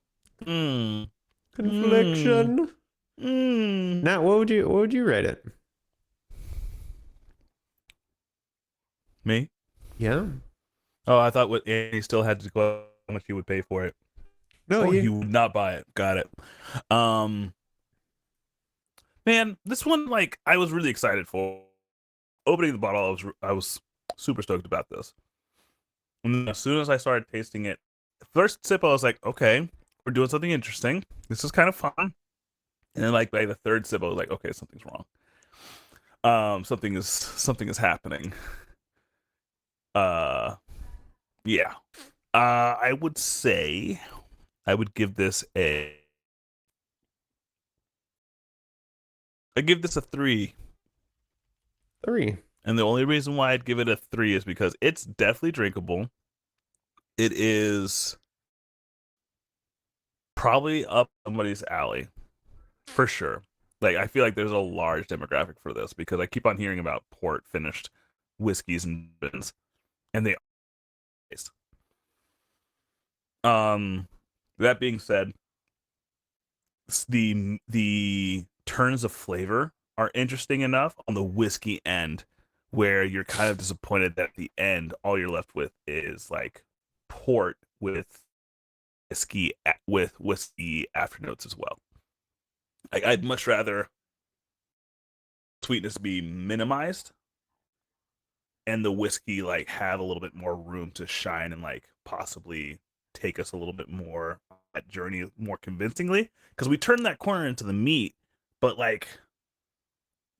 Mm. Confliction. Nat, what would you rate it? Me? Yeah. Oh, I thought what Andy still had to go how much he would pay for it. No, Or you would not buy it. Got it. Man, this one, like, I was really excited for. Opening the bottle, I was super stoked about this. And then as soon as I started tasting it, first sip, I was like, okay, we're doing something interesting. This is kind of fun. And then like by the third sip, I was like, okay, something's wrong. Something is happening. Uh, yeah. I would say I would give this I give this a 3. 3. And the only reason why I'd give it a 3 is because it's definitely drinkable. It is probably up somebody's alley for sure. Like, I feel like there's a large demographic for this because I keep on hearing about port finished whiskeys and bourbons, and they taste. That being said, the turns of flavor are interesting enough on the whiskey end where you're kind of disappointed that at the end all you're left with is like port with whiskey afternotes as well. Like, I'd much rather sweetness be minimized and the whiskey like have a little bit more room to shine and like possibly take us a little bit more on that journey more convincingly, because we turned that corner into the meat, but like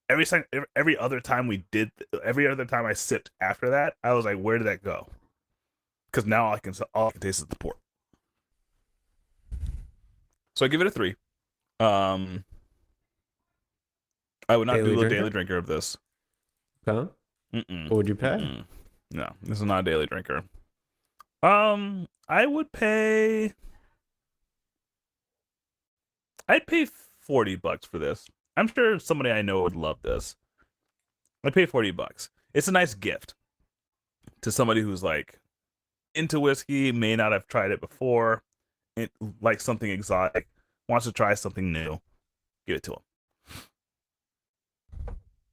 every other time I sipped after that, I was like, where did that go? Because now all I can taste is the port. So I give it a 3. I would not Daily do a drinker? daily drinker of this. Huh? Mm-mm. What would you pay? Mm-mm. No, this is not a daily drinker. I would pay. I'd pay $40 for this. I'm sure somebody I know would love this. I'd pay $40. It's a nice gift to somebody who's like into whiskey, may not have tried it before, it like something exotic, wants to try something new. Give it to him.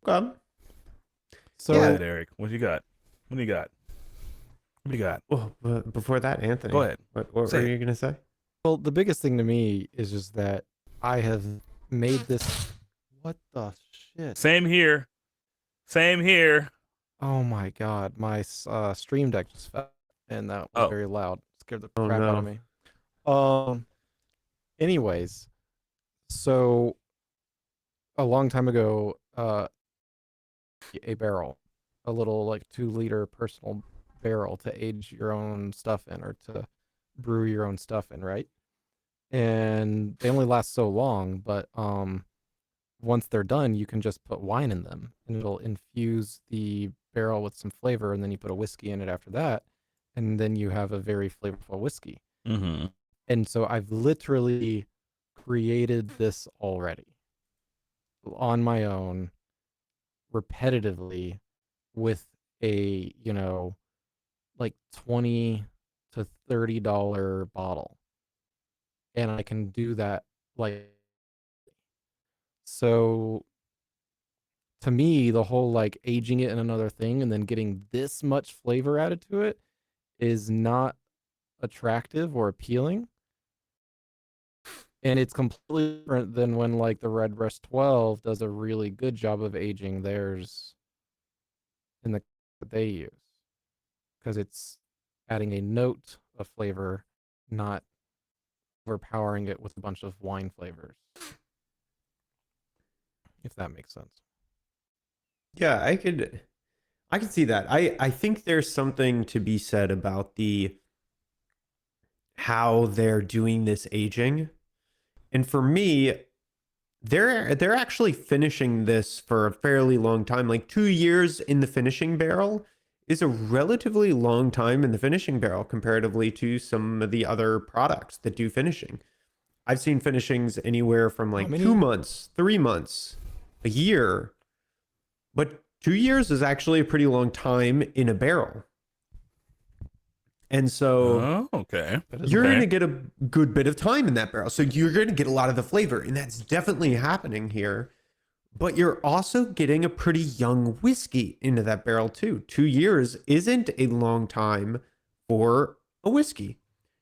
Okay. So Go ahead, Eric. What you got? What do you got? What do you got? Well, but before that, Anthony. Go ahead. What Say were it. you gonna say? well, the biggest thing to me is just that I have made this. What the shit? Same here. Same here. Oh my god, my stream deck just fell, and that was Oh. very loud. Scared the Oh, crap out of me. Anyways, so a long time ago, a barrel, a little like 2-liter personal barrel to age your own stuff in or to brew your own stuff in, right? And they only last so long, but once they're done, you can just put wine in them and it'll infuse the barrel with some flavor, and then you put a whiskey in it after that, and then you have a very flavorful whiskey. Mm-hmm. And so I've literally created this already on my own repetitively with a, like $20 to $30 bottle. And I can do that like, so to me, the whole like aging it in another thing and then getting this much flavor added to it is not attractive or appealing. And it's completely different than when like the Redbreast 12 does a really good job of aging theirs in the that they use, because it's adding a note of flavor, not overpowering it with a bunch of wine flavors. If that makes sense. Yeah, I could see that. I think there's something to be said about how they're doing this aging. And for me, they're actually finishing this for a fairly long time. Like 2 years in the finishing barrel is a relatively long time in the finishing barrel comparatively to some of the other products that do finishing. I've seen finishings anywhere from like 2 months, 3 months, a year. But 2 years is actually a pretty long time in a barrel. And so okay. you're going to get a good bit of time in that barrel. So you're going to get a lot of the flavor. And that's definitely happening here. But you're also getting a pretty young whiskey into that barrel too. 2 years isn't a long time for a whiskey.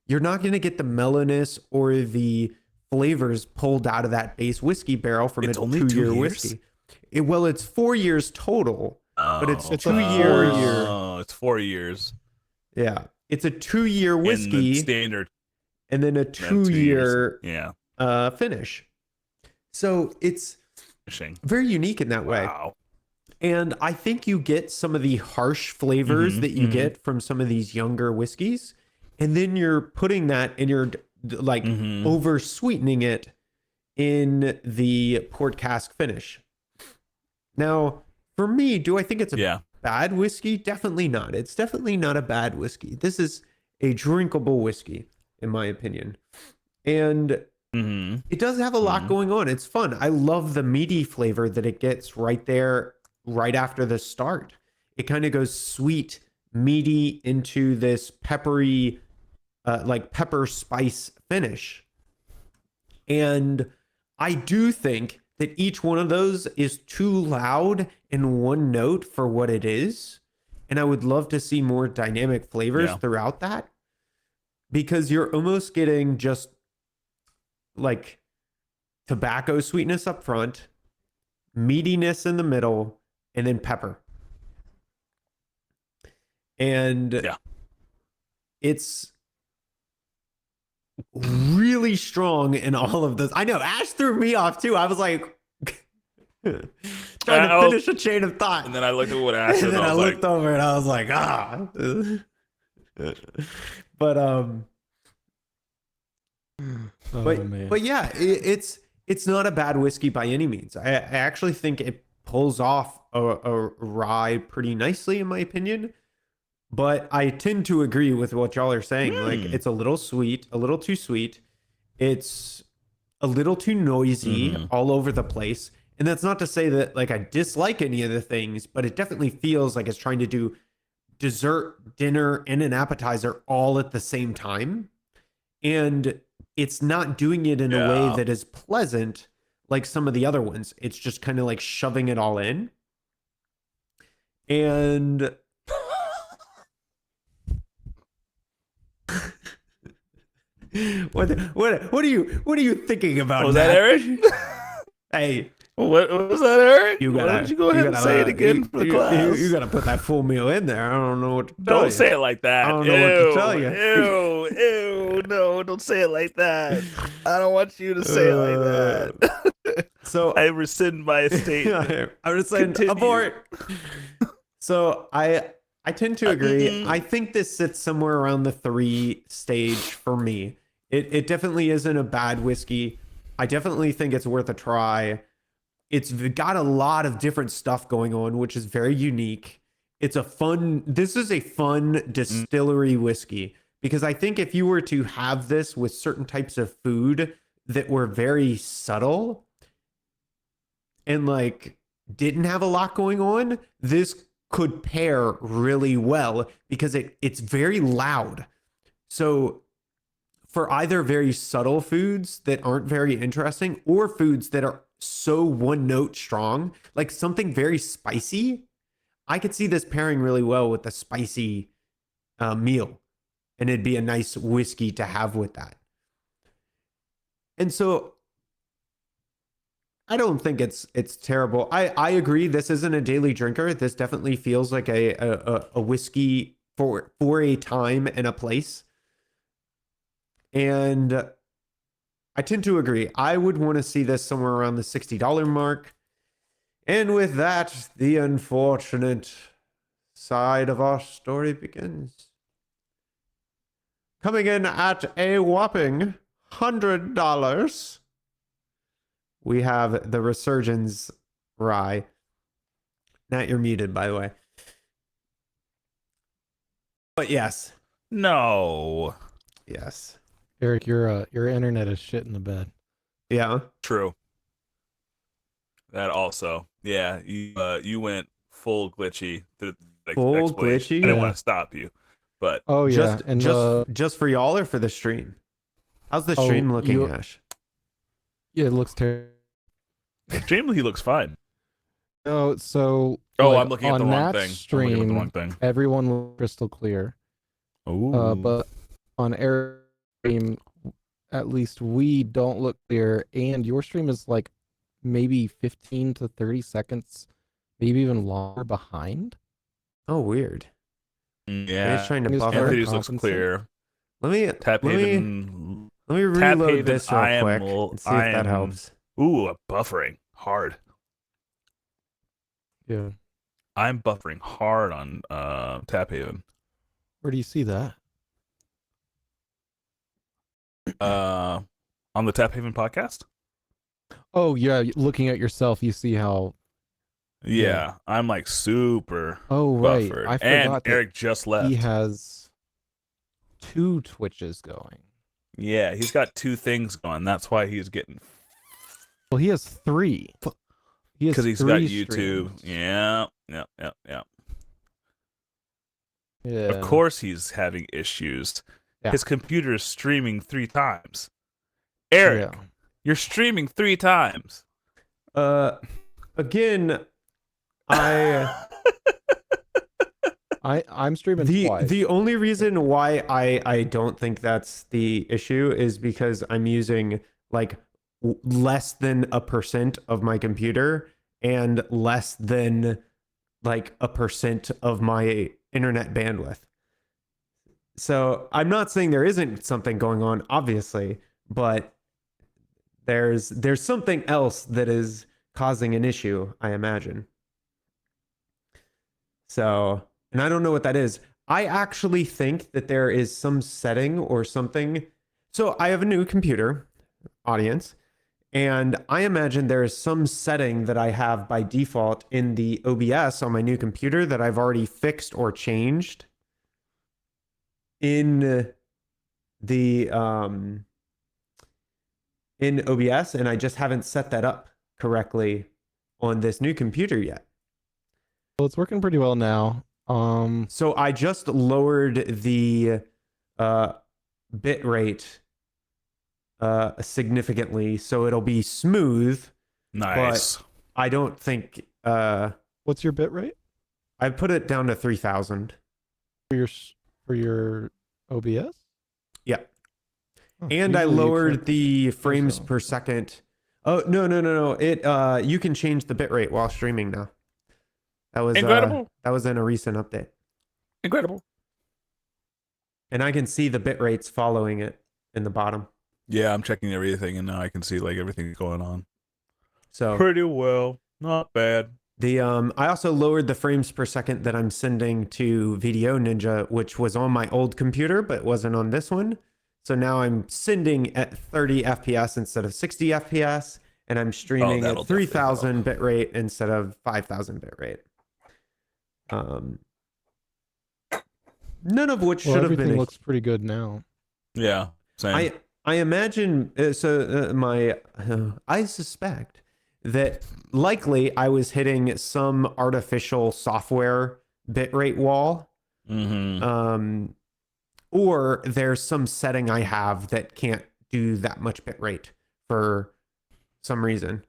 You're not going to get the mellowness or the flavors pulled out of that base whiskey barrel from It's a only 2 year 2 years? whiskey. Well, it's 4 years total, but it's It's 2 a years. 4-year. Oh, it's 4 years. Yeah, it's a 2 year And the whiskey, standard and then a then 2 2 years. year Yeah. finish. So it's Finishing. very unique in that way. Wow. And I think you get some of the harsh flavors Mhm, that you mhm. get from some of these younger whiskeys. And then you're putting that and you're like Mhm. over sweetening it in the port cask finish. Now, for me, do I think it's a Yeah. bad whiskey? Definitely not. It's definitely not a bad whiskey. This is a drinkable whiskey, in my opinion. And Mm-hmm. it does have a lot Mhm. going on. It's fun. I love the meaty flavor that it gets right there, right after the start. It kind of goes sweet, meaty into this peppery, like pepper spice finish. And I do think that each one of those is too loud in one note for what it is. And I would love to see more dynamic flavors Yeah. throughout that, because you're almost getting just like tobacco sweetness up front, meatiness in the middle, and then pepper. And Yeah. it's really strong in all of this. I know Ash threw me off too. I was like trying to finish a chain of thought. And then I looked at what Ash And said, then and I I was looked like, over and I was like, but Man. but yeah, it's not a bad whiskey by any means. I actually think it pulls off a rye pretty nicely, in my opinion. But I tend to agree with what y'all are saying. Like, it's a little sweet, a little too sweet. It's a little too noisy all over the place. And that's not to say that like I dislike any of the things, but it definitely feels like it's trying to do dessert, dinner, and an appetizer all at the same time. And it's not doing it in a way Yeah. that is pleasant like some of the other ones. It's just kind of like shoving it all in. And what are you thinking about? was that Matt? Eric? Hey, What was that, Eric? you Why gotta don't you go ahead and say it again for the class? You gotta put that full meal in there. I don't know what to tell Don't you. say it like that. I don't know what to tell you. Ew, no, don't say it like that. I don't want you to say it like that. So I rescind my statement. I'm just saying Continue. abort. So I tend to agree. I think this sits somewhere around the 3 stage for me. It definitely isn't a bad whiskey. I definitely think it's worth a try. It's got a lot of different stuff going on, which is very unique. This is a fun distillery whiskey, because I think if you were to have this with certain types of food that were very subtle and like didn't have a lot going on, this could pair really well because it's very loud. So for either very subtle foods that aren't very interesting or foods that are so one note strong, like something very spicy, I could see this pairing really well with a spicy meal, and it'd be a nice whiskey to have with that. And so I don't think it's terrible. I agree. This isn't a daily drinker. This definitely feels like a whiskey for a time and a place. And I tend to agree. I would want to see this somewhere around the $60 mark. And with that, the unfortunate side of our story begins. Coming in at a whopping $100, we have the Resurgence Rye. Nat, you're muted, by the way. But yes. No. Yes. Eric, your internet is shit in the bed. Yeah. True. That also. Yeah, you went full glitchy. Full explanation. glitchy? I didn't Yeah. want to stop you, but Oh yeah, Just for y'all or for the stream? How's the Oh, stream looking, you- Ash? yeah, it looks terrible. extremely he looks fine. No, so Oh, like, I'm looking at on the wrong Nat's thing. I'm Stream, looking at the wrong thing. everyone looks crystal clear. Ooh. But on Eric's stream, at least we don't look clear, and your stream is like maybe 15 to 30 seconds, maybe even longer behind. Oh, weird. Yeah. He's trying to He's buffer. trying to Anthony's looks compensate. clear. Let me Taphaven. reload Taphaven, this real quick and see if that helps. Ooh, buffering hard. Yeah. I'm buffering hard on Taphaven. Where do you see that? On the Taphaven podcast. Oh yeah, looking at yourself, you see how. Yeah, I'm like super Oh right, buffered. I And forgot that Eric just left. he has 2 Twitches going. Yeah, he's got 2 things going. That's why he's getting, Well, he has 3. He has because he's 3 got YouTube. streams. Yeah. Yeah. Of course, he's having issues. Yeah. His computer is streaming 3 times. Eric, Yeah. you're streaming 3 times. Again, I'm streaming twice. the only reason why I don't think that's the issue is because I'm using like less than 1% of my computer and less than like 1% of my internet bandwidth. So I'm not saying there isn't something going on, obviously, but there's something else that is causing an issue, I imagine. So, and I don't know what that is. I actually think that there is some setting or something. So I have a new computer, audience, and I imagine there is some setting that I have by default in the OBS on my new computer that I've already fixed or changed in the in OBS, and I just haven't set that up correctly on this new computer yet. Well, it's working pretty well now. So I just lowered the bit rate significantly, so it'll be smooth. Nice. But I don't think What's your bit rate I put it down to 3,000. for your OBS? Yeah. Oh, And I usually you lowered can't the do frames so. per second. Oh, no. It you can change the bit rate while streaming now. That was Incredible. that was in a recent update. Incredible. And I can see the bit rates following it in the bottom. Yeah, I'm checking everything, and now I can see like everything going on. So Pretty well. Not bad. the I also lowered the frames per second that I'm sending to VDO Ninja, which was on my old computer but wasn't on this one. So now I'm sending at 30 FPS instead of 60 FPS, and I'm streaming that'll at definitely 3,000 bit rate instead of 5,000 bit rate. None of which should have been. Everything looks pretty good now. Yeah, same. I imagine I suspect that likely I was hitting some artificial software bitrate wall, or there's some setting I have that can't do that much bitrate for some reason.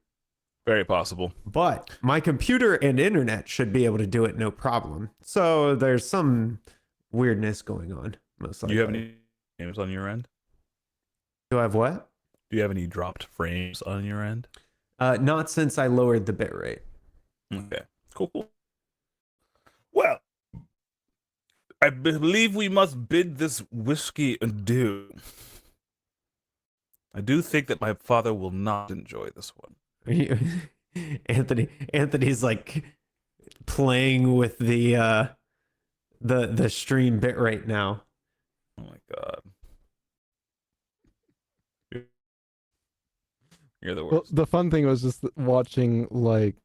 Very possible. But my computer and internet should be able to do it no problem. So there's some weirdness going on. Most likely. Do you have any frames on your end? Do I have what? Do you have any dropped frames on your end? Not since I lowered the bitrate. Okay. Cool. Well, I believe we must bid this whiskey adieu. I do think that my father will not enjoy this one. Anthony's like playing with the stream bitrate now. Oh my god. You're the worst. Well, the fun thing was just watching like,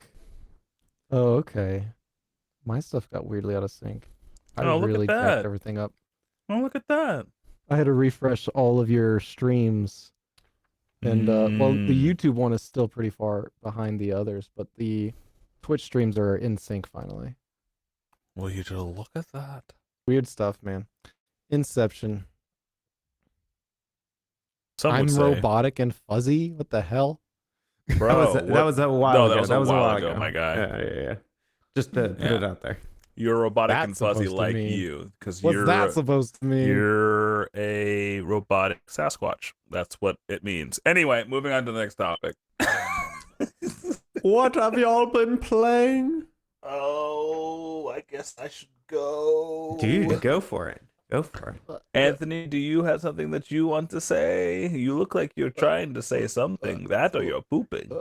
oh okay, my stuff got weirdly out of sync. I Oh, look at really that. jacked everything up. Oh, look at that. I had to refresh all of your streams, and well, the YouTube one is still pretty far behind the others, but the Twitch streams are in sync finally. Will you just look at that? Weird stuff, man. Inception. Some I'm would say, robotic and fuzzy. What the hell? bro. that was a while No, ago. that was a while ago, my guy. Yeah. Just to put it out there. You're robotic and That's fuzzy supposed to like mean? you, because What's that supposed to mean? you're a robotic Sasquatch. That's what it means. Anyway, moving on to the next topic. What have y'all been playing? Oh, I guess I should go. Dude, go for it. Go for it. Anthony, do you have something that you want to say? You look like you're trying to say something. That or you're pooping.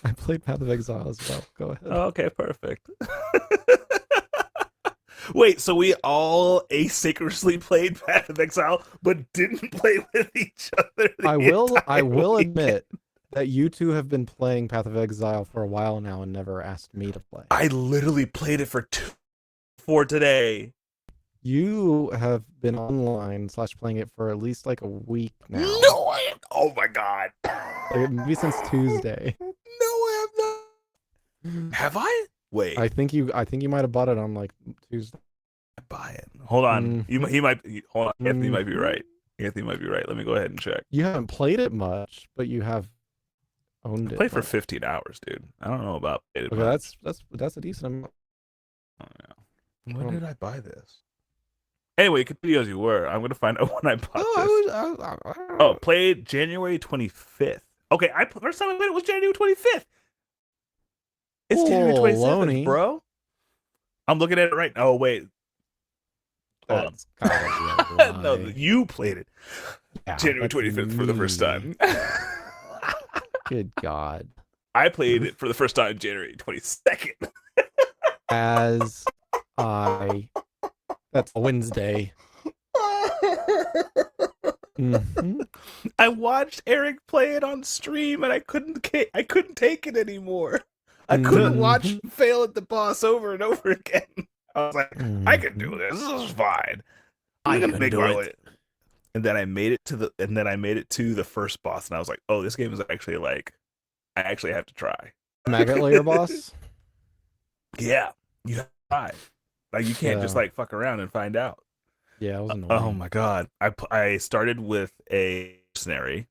I played Path of Exile as well. Go ahead. Okay, perfect. Wait, so we all asynchronously played Path of Exile, but didn't play with each other? I will weekend? admit that you two have been playing Path of Exile for a while now and never asked me to play. I literally played it for today. You have been online / playing it for at least like a week now. No, I am. Oh my god. Like, maybe since Tuesday. No, I have not. Have I? Wait. I think you might have bought it on like Tuesday. Buy it. Hold on. Mm. He might. Hold on. Anthony might be Mhm. right. Anthony might be right. Let me go ahead and check. You haven't played it much, but you have owned I it. played for much. 15 hours, dude. I don't know about it. Okay, that's a decent amount. Oh, yeah. When did I buy this? Anyway, continue as you were. I'm gonna find out when I bought this. Oh, played January 25th. Okay, first time I played it was January 25th. It's January 27th, Baloney. bro. I'm looking at it right now. Oh, wait. Hold on. That's gotta be a No, lie. you played it Yeah, January that's 25th for the first me. time. Good God. I played it for the first time January 22nd. As I. That's a Wednesday. Mhm. I watched Eric play it on stream, and I couldn't take it anymore. I couldn't watch him fail at the boss over and over again. I was like, I can do this. This is fine. I'm gonna make my way. And then I made it to the first boss, and I was like, oh, this game is actually like, I actually have to try. Maggot Layer boss? Yeah, you have to try. Like, you can't just Yeah. like fuck around and find out. Yeah, it was annoying. Oh my god! I started with a mercenary,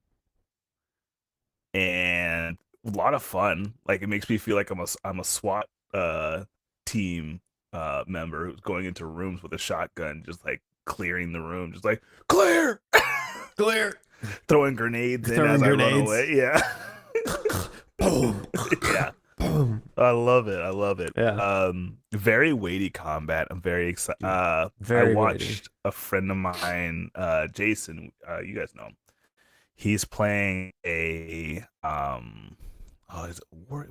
and a lot of fun. Like, it makes me feel like I'm a SWAT team member who's going into rooms with a shotgun, just like clearing the room, just like clear, Clear. throwing grenades in Throwing as I run grenades. away. Yeah, Boom. yeah. Boom. I love it. I love it. Yeah. Very weighty combat. I'm very excited. Very I weighty. watched a friend of mine, Jason. You guys know him. He's playing a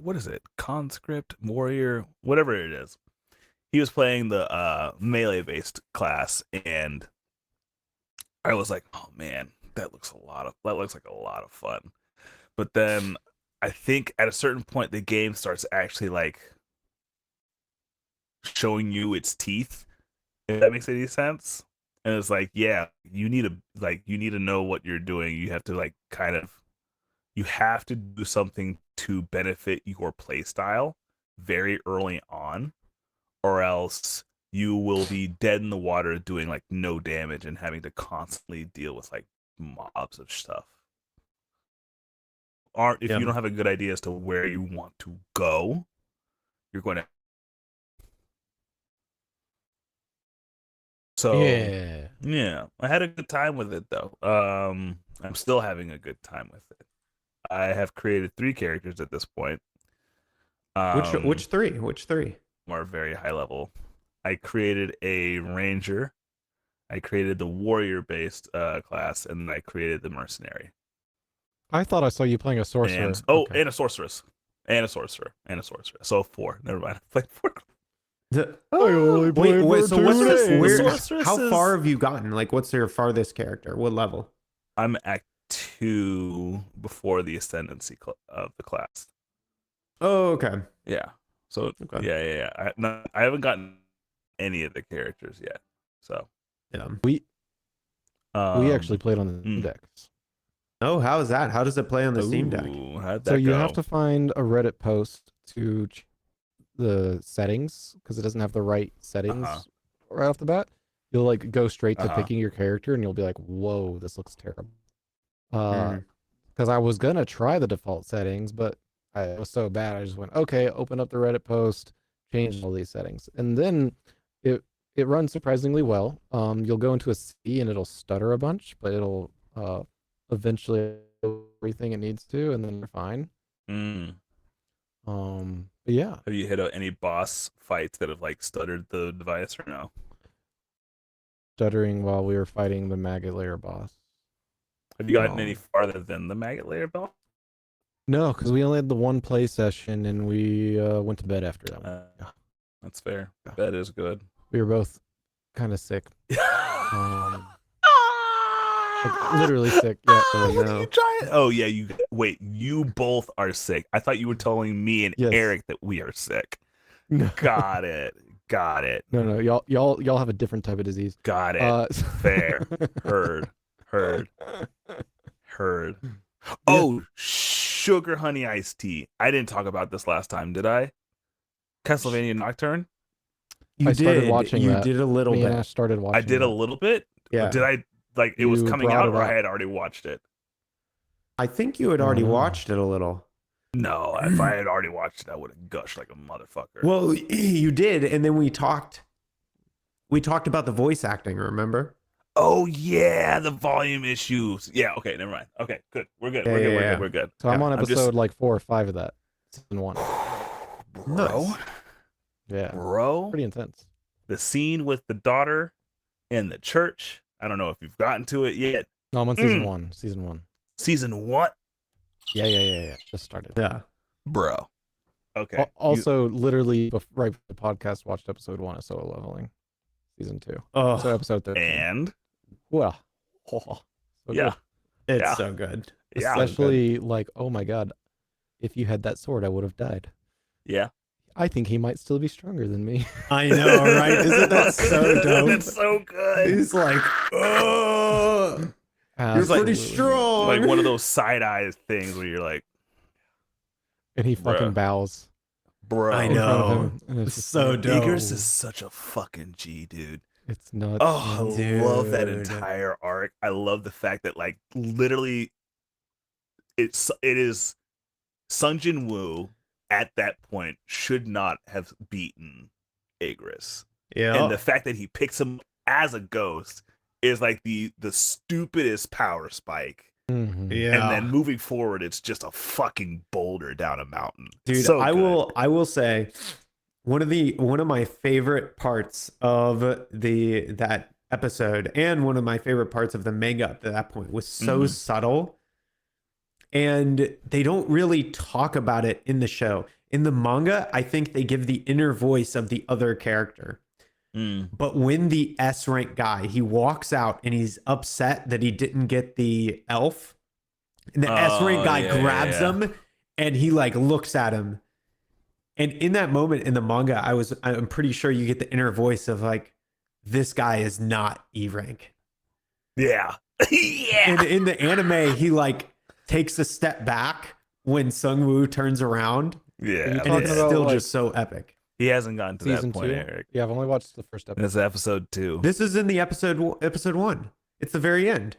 what is it? Conscript warrior, whatever it is. He was playing the melee based class, and I was like, oh man, that looks like a lot of fun. But then I think at a certain point the game starts actually like showing you its teeth, if that makes any sense. And it's like, yeah, you need to know what you're doing. You have to you have to do something to benefit your play style very early on, or else you will be dead in the water doing like no damage and having to constantly deal with like mobs of stuff. If you don't have a good idea as to where you want to go, you're going to. So yeah, I had a good time with it though. I'm still having a good time with it. I have created 3 characters at this point. Which three? Which three? Are very high level. I created a ranger, I created the warrior based class, and then I created the mercenary. I thought I saw you playing a sorcerer. And and a sorceress. And a sorcerer. So 4. Never mind. I played 4. only played Wait, for so 2 what's days. Sorceress how is- far have you gotten? Like, what's your farthest character? What level? I'm at 2 before the ascendancy of the class. Oh, okay. Yeah. So Okay. yeah. I haven't gotten any of the characters yet. So Yeah. We actually played on the mm. decks. Oh, how is that? How does it play on the Steam Deck? How'd that So you go? have to find a Reddit post to the settings because it doesn't have the right settings right off the bat. You'll like go straight to picking your character and you'll be like, "Whoa, this looks terrible." Because I was gonna try the default settings, but it was so bad. I just went, "Okay, open up the Reddit post, change all these settings, and then it runs surprisingly well. You'll go into a C and it'll stutter a bunch, but it'll eventually do everything it needs to, and then you're fine. Mm. But yeah, Have you hit any boss fights that have like stuttered the device or no? stuttering while we were fighting the maggot layer boss. Have you gotten No. any farther than the maggot layer boss? No, because we only had the one play session, and we went to bed after that one. Yeah. That's fair. Yeah. That is good. We were both kind of sick. Like, literally sick. Yeah. What are you trying? Oh yeah, you both are sick. I thought you were telling me and Yes. Eric that we are sick. No. Got it. No, y'all have a different type of disease. Got it. Fair. Heard. Oh, sugar honey iced tea. I didn't talk about this last time, did I? Castlevania Nocturne. You started did. watching You that. did a little Me and bit. Ash started watching. I did a that. little bit. Yeah. Did I like it was You coming brought out it or up. I had already watched it? I think you had already Oh. watched it a little. No, if I had already watched it, I would have gushed like a motherfucker. Well, you did, and then we talked. We talked about the voice acting. Remember? Oh yeah, the volume issues. Yeah, okay, never mind. Okay, good. We're good. Yeah, We're good. yeah, We're yeah. good. We're good. So I'm on I'm episode just- like 4 or 5 of that, season 1. Bro, Nice. Yeah, bro, pretty intense. the scene with the daughter in the church. I don't know if you've gotten to it yet. No, I'm on season 1. Season 1. Season what, Yeah. Just started. Yeah. bro? Okay. Also, literally right before the podcast, watched episode 1 of Solo Leveling, season 2. Oh, So episode 13. And Well, so yeah, good. it's yeah. so good. yeah, Especially like, oh my god, if you had that sword, I would have died. yeah. I think he might still be stronger than me. I know, right? Isn't that so dope? That's so good. He's like, oh, you're Absolutely. pretty strong. Like one of those side eyes things where you're like, And he fucking Bruh. bows. bro. I in front of know. him, and it's just So like, dope. Icarus is such a fucking G, dude. It's nuts. Oh, I love that Dude. entire arc. I love the fact that like literally it is Sung Jin Woo at that point should not have beaten Icarus. Yeah. And the fact that he picks him as a ghost is like the stupidest power spike. Mhm. Yeah. And then moving forward, it's just a fucking boulder down a mountain. Dude, So I good. will say one of my favorite parts of that episode and one of my favorite parts of the manga up to that point was so Mhm. subtle, and they don't really talk about it in the show. In the manga, I think they give the inner voice of the other character. Mm. But when the S rank guy, he walks out and he's upset that he didn't get the elf, and the S rank Oh, guy yeah, grabs yeah. him and he like looks at him. And in that moment in the manga, I'm pretty sure you get the inner voice of like, this guy is not E rank. Yeah. Yeah. And in the anime, he like takes a step back when Sung Woo turns around, Yeah. and talking it's about, still like, just so epic. He hasn't gotten to Season that point, 2? Eric. Yeah, I've only watched the first And episode. it's episode 2. This is in the episode 1. It's the very end.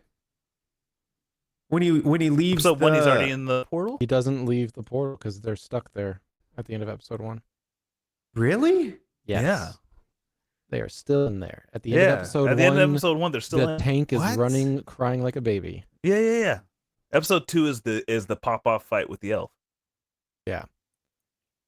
When he leaves So when he's the- already in the portal? He doesn't leave the portal because they're stuck there at the end of episode 1. Really? Yes. Yeah. They are still in there. At the end of episode At the 1, end of episode 1, they're still the in. tank is What? running, crying like a baby. Yeah. Episode 2 is the pop off fight with the elf.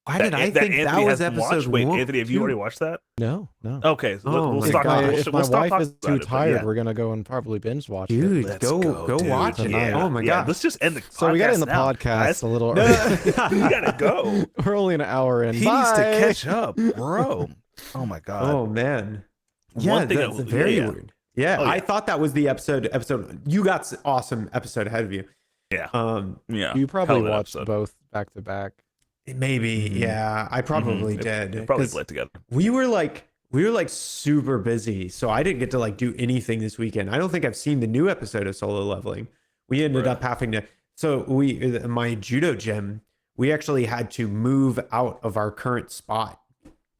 Why did I think that Anthony was hasn't episode watched. Wait, 1? Anthony, have you already watched that? No. Okay, so Oh we'll my stop. God. If my We'll stop wife talking is about too it, but tired, yeah. we're gonna go and probably binge watch it. Dude, Let's go dude. watch it. Tonight. Oh my Yeah, god. let's just end the podcast. So we got to end the now, podcast guys. a little No. early. You gotta go. We're only an hour in. He needs to Bye. catch up, bro. Oh my god. Oh man. Yeah, One thing that's that- very yeah. weird. Yeah, Oh, yeah. I thought that was the episode. You got awesome episode ahead of you. Yeah. Yeah. You probably Hell of an watched episode. both back to back. Maybe, Mhm. yeah, I probably Mhm. did. It probably 'Cause bled together. we were like super busy, so I didn't get to like do anything this weekend. I don't think I've seen the new episode of Solo Leveling. We ended Right. up having to. So my judo gym, we actually had to move out of our current spot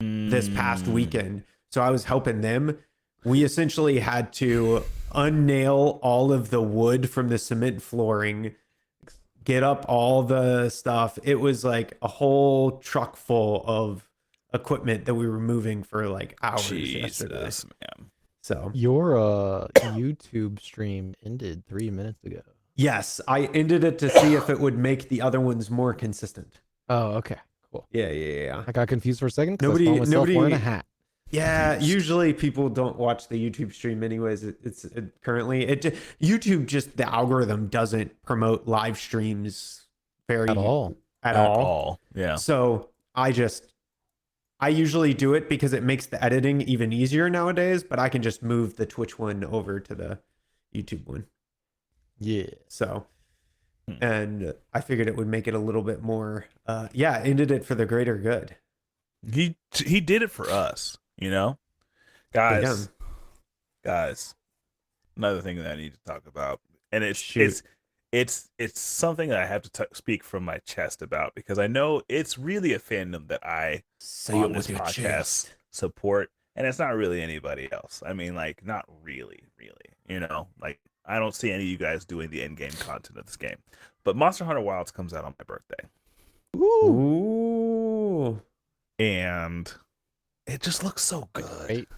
this past Mm. weekend. So I was helping them. We essentially had to unnail all of the wood from the cement flooring, get up all the stuff. It was like a whole truck full of equipment that we were moving for like hours yesterday. Jesus, man. So Your YouTube stream ended 3 minutes ago. yes, I ended it to see if it would make the other ones more consistent. Oh, okay. Cool. Yeah. I got confused for a second because Nobody- I saw myself nobody- wearing a hat. Yeah, usually people don't watch the YouTube stream anyways. Currently YouTube just the algorithm doesn't promote live streams very At all. at all. Yeah. So I usually do it because it makes the editing even easier nowadays, but I can just move the Twitch one over to the YouTube one. Yeah. So and I figured it would make it a little bit more ended it for the greater good. He did it for us, you know? Guys. Another thing that I need to talk about. And it's something that I have to speak from my chest about because I know it's really a fandom that I Say on it this with your podcast chest. support, and it's not really anybody else. I mean, like, not really, you know? Like, I don't see any of you guys doing the end game content of this game. But Monster Hunter Wilds comes out on my birthday. Ooh. And it just looks so good. Great.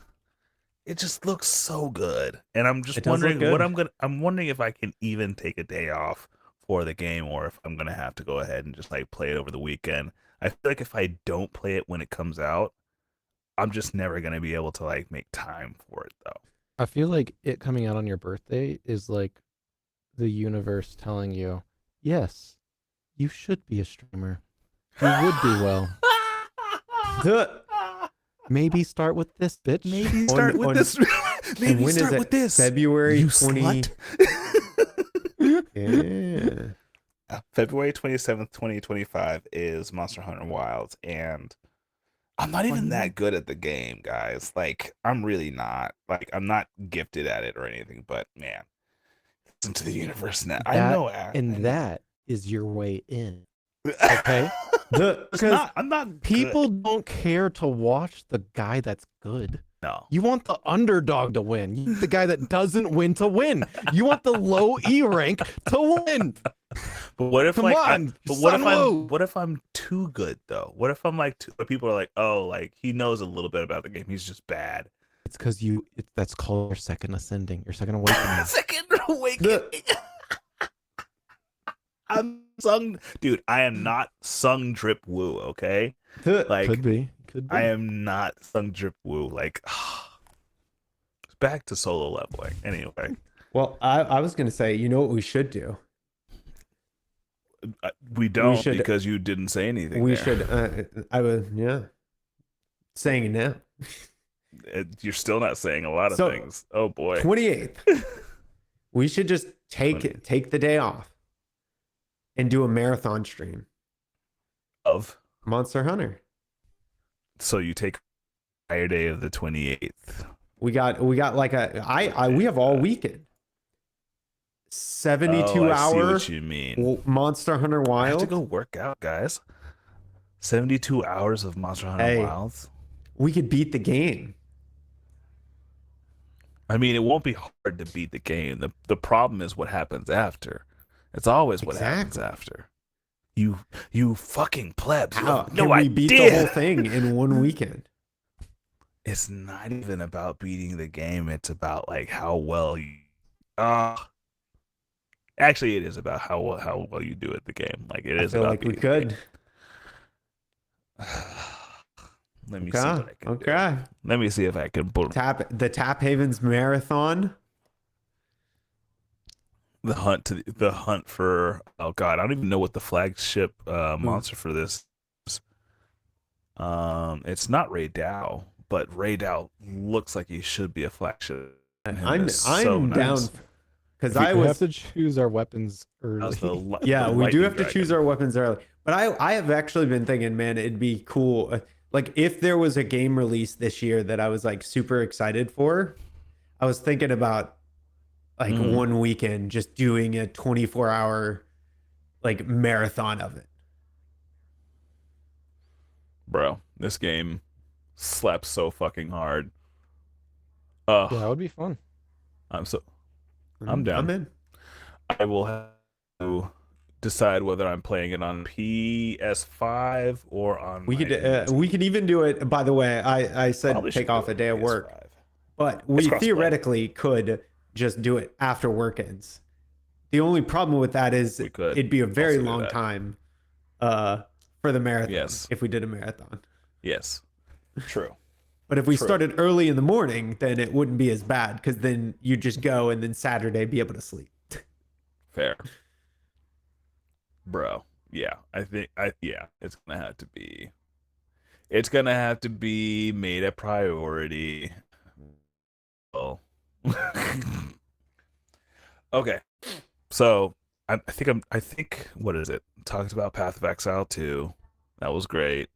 It just looks so good. And I'm just It does look wondering good. I'm wondering if I can even take a day off for the game or if I'm gonna have to go ahead and just like play it over the weekend. I feel like if I don't play it when it comes out, I'm just never gonna be able to like make time for it though. I feel like it coming out on your birthday is like the universe telling you, yes, you should be a streamer. You would do well. Maybe start with this, bitch. Maybe start with this. And Maybe when is start it? with this. February You 20. slut. Yeah. February 27th, 2025 is Monster Hunter Wilds, and I'm not even that good at the game, guys. Like, I'm really not. Like, I'm not gifted at it or anything, but man, listen to the universe now. I know. And that is your way in. Okay? Because I'm not people good. don't care to watch the guy that's good. No. You want the underdog to win. You want the guy that doesn't win to win. You want the low E rank to win. But what if Come like on, but what if Sunwoo. what if I'm too good though? What if I'm like people are like, "Oh, like he knows a little bit about the game. He's just bad." It's because that's called your second ascending, your second awakening. Second awakening. I'm dude, I am not Sung Drip Woo, okay? Like Could be. I am not Sung Drip Woo. Like back to solo leveling. Anyway. Well, I was going to say, you know what we should do? We don't should- because you didn't say anything. We there. should, I would, yeah. Saying it now. You're still not saying a lot of So, things. Oh boy. 28th. We should just take the day off and do a marathon stream. Of Monster Hunter. so you take entire day of the 28th. We got like we have all weekend. 72 I see hour what you mean. Monster Hunter I have to Wild. go work out, guys. 72 hours of Monster Hunter Hey. Wilds. We could beat the game. I mean, it won't be hard to beat the game. The problem is what happens after. It's always what happens Exactly. after. You fucking plebs. You How have can no we idea. beat the whole thing in one weekend? It's not even about beating the game. It's about like how well you. Actually, it is about how well you do at the game. Like it I is feel about like we beating the game. could. Let me see what I can do. Okay. Let me see if I can pull The Taphaven's marathon. the hunt for. Oh God, I don't even know what the flagship monster for this is. It's not Ray Dow, but Ray Dow looks like he should be a flagship. I'm so down nice. because We I have was to choose our weapons That early. was yeah, the we do lightning have to choose dragon. our weapons early. But I have actually been thinking, man, it'd be cool. Like if there was a game release this year that I was like super excited for, I was thinking about like one weekend just doing a 24-hour like marathon of it. Bro, this game slaps so fucking hard. Yeah, that would be fun. I'm down. I'm in. I will have to decide whether I'm playing it on PS5 or on. We could even do it. By the way, I said Probably take should off do a it day on of work, PS5. but we It's crossplay. theoretically could just do it after work ends. The only problem with that is We could it'd be a very also do long that. time for the marathon. Yes. If we did a marathon. Yes. True. But if we True. started early in the morning, then it wouldn't be as bad because then you just go and then Saturday be able to sleep. Fair. Bro. Yeah. It's gonna have to be. It's gonna have to be made a priority. Well. Okay. So I think what is it? Talked about Path of Exile 2. That was great.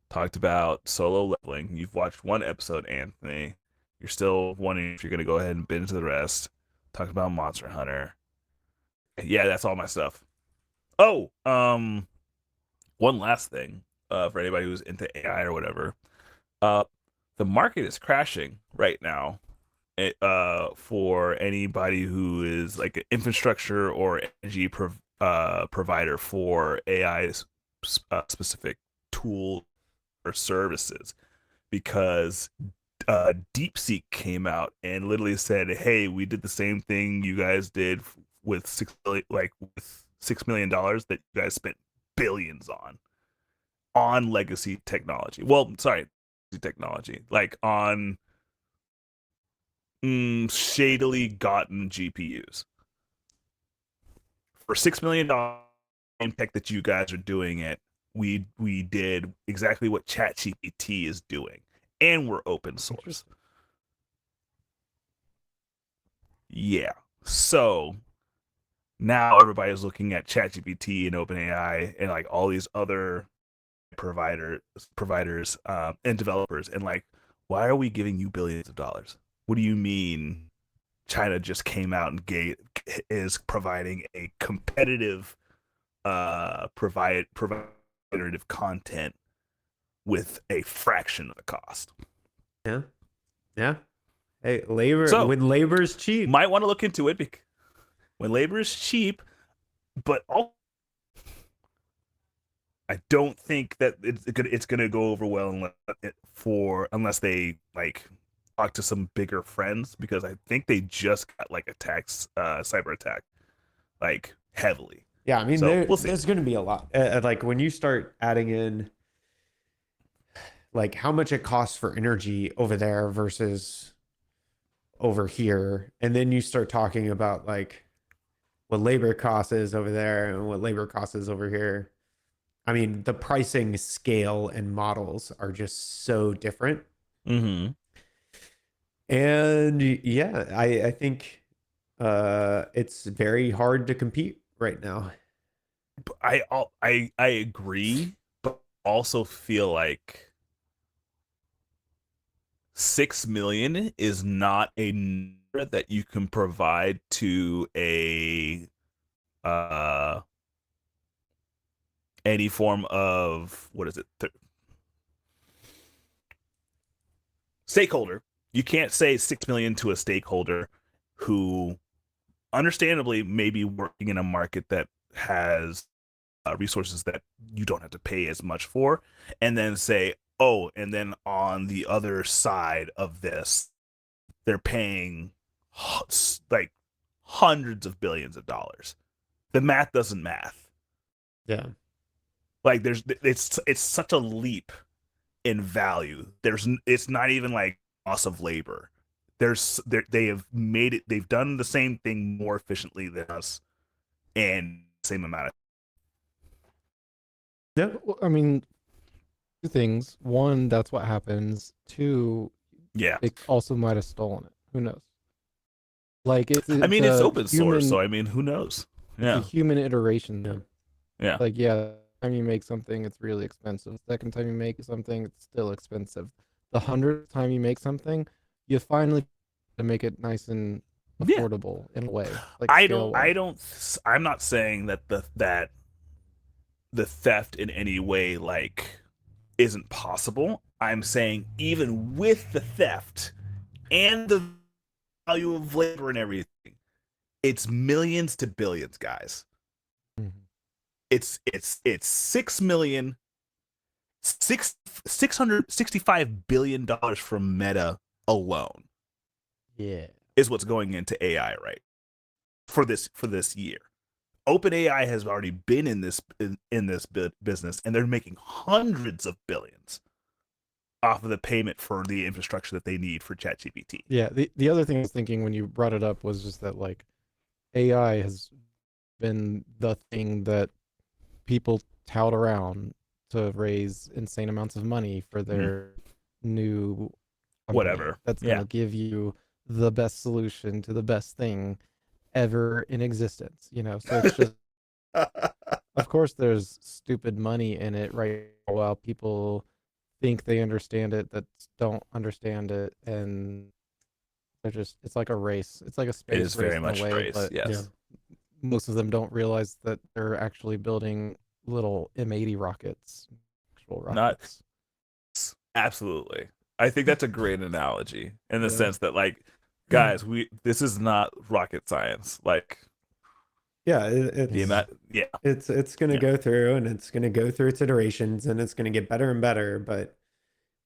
Talked about solo leveling. You've watched one episode, Anthony. You're still wondering if you're gonna go ahead and binge the rest. Talked about Monster Hunter. Yeah, that's all my stuff. Oh, one last thing, for anybody who's into AI or whatever. The market is crashing right now. For anybody who is like an infrastructure or energy provider for AI specific tools or services, because DeepSeek came out and literally said, "Hey, we did the same thing you guys did with $6 million that you guys spent billions on legacy technology. Well, sorry, technology, like on shadily gotten GPUs for $6 million tech that you guys are doing it. We did exactly what ChatGPT is doing, and we're open source. Yeah. So now everybody's looking at ChatGPT and OpenAI and like all these other providers and developers, and like, why are we giving you billions of dollars? What do you mean China just came out and is providing a competitive preventative content with a fraction of the cost? Yeah. Hey, labor. So, when labor's cheap, might want to look into it when labor is cheap, but I don't think that it's gonna go over well unless they like talk to some bigger friends, because I think they just got like attacks, cyber attack, like heavily. yeah. I mean, So, we'll see. there's going to be a lot. Like when you start adding in like how much it costs for energy over there versus over here, and then you start talking about like what labor cost is over there and what labor cost is over here. I mean, the pricing scale and models are just so different. Mm-hmm. And yeah, I think it's very hard to compete right now. I agree, but also feel like 6 million is not a number that you can provide to a any form of, what is it, stakeholder. You can't say 6 million to a stakeholder who understandably may be working in a market that has resources that you don't have to pay as much for, and then say, oh, and then on the other side of this, they're paying like hundreds of billions of dollars. The math doesn't math. Yeah. Like it's such a leap in value. It's not even like loss of labor. They have made it. They've done the same thing more efficiently than us, and same amount of. Yeah. Well, I mean, two things. One, that's what happens. Two, Yeah. it also might have stolen it. Who knows? Like it's I mean, it's open human, source, so I mean, who knows? Yeah. It's a human iteration. Yeah. Yeah. Like, yeah, the time you make something, it's really expensive. Second time you make something, it's still expensive. The 100th time you make something, you finally to make it nice and affordable in a way. Like I'm not saying that the theft in any way like isn't possible. I'm saying even with the theft and the value of labor and everything, it's millions to billions, guys. Mhm. it's 665 billion dollars from Meta alone Yeah. is what's going into AI right for this year. OpenAI has already been in this business, and they're making hundreds of billions off of the payment for the infrastructure that they need for ChatGPT. Yeah. The other thing I was thinking when you brought it up was just that like AI has been the thing that people tout around to raise insane amounts of money for their new company Whatever. that's going to give you the best solution to the best thing ever in existence, you know? So it's just, of course, there's stupid money in it right now while people think they understand it that don't understand it. And they're just, it's like a race. It's like a space It is race very in much a way, race, but yes. most of them don't realize that they're actually building little M80 rockets, actual rockets. Absolutely. I think that's a great analogy in the Yeah. sense that, like, guys, this is not rocket science. Like, Yeah, it's going to go through, and it's going to go through its iterations, and it's going to get better and better, but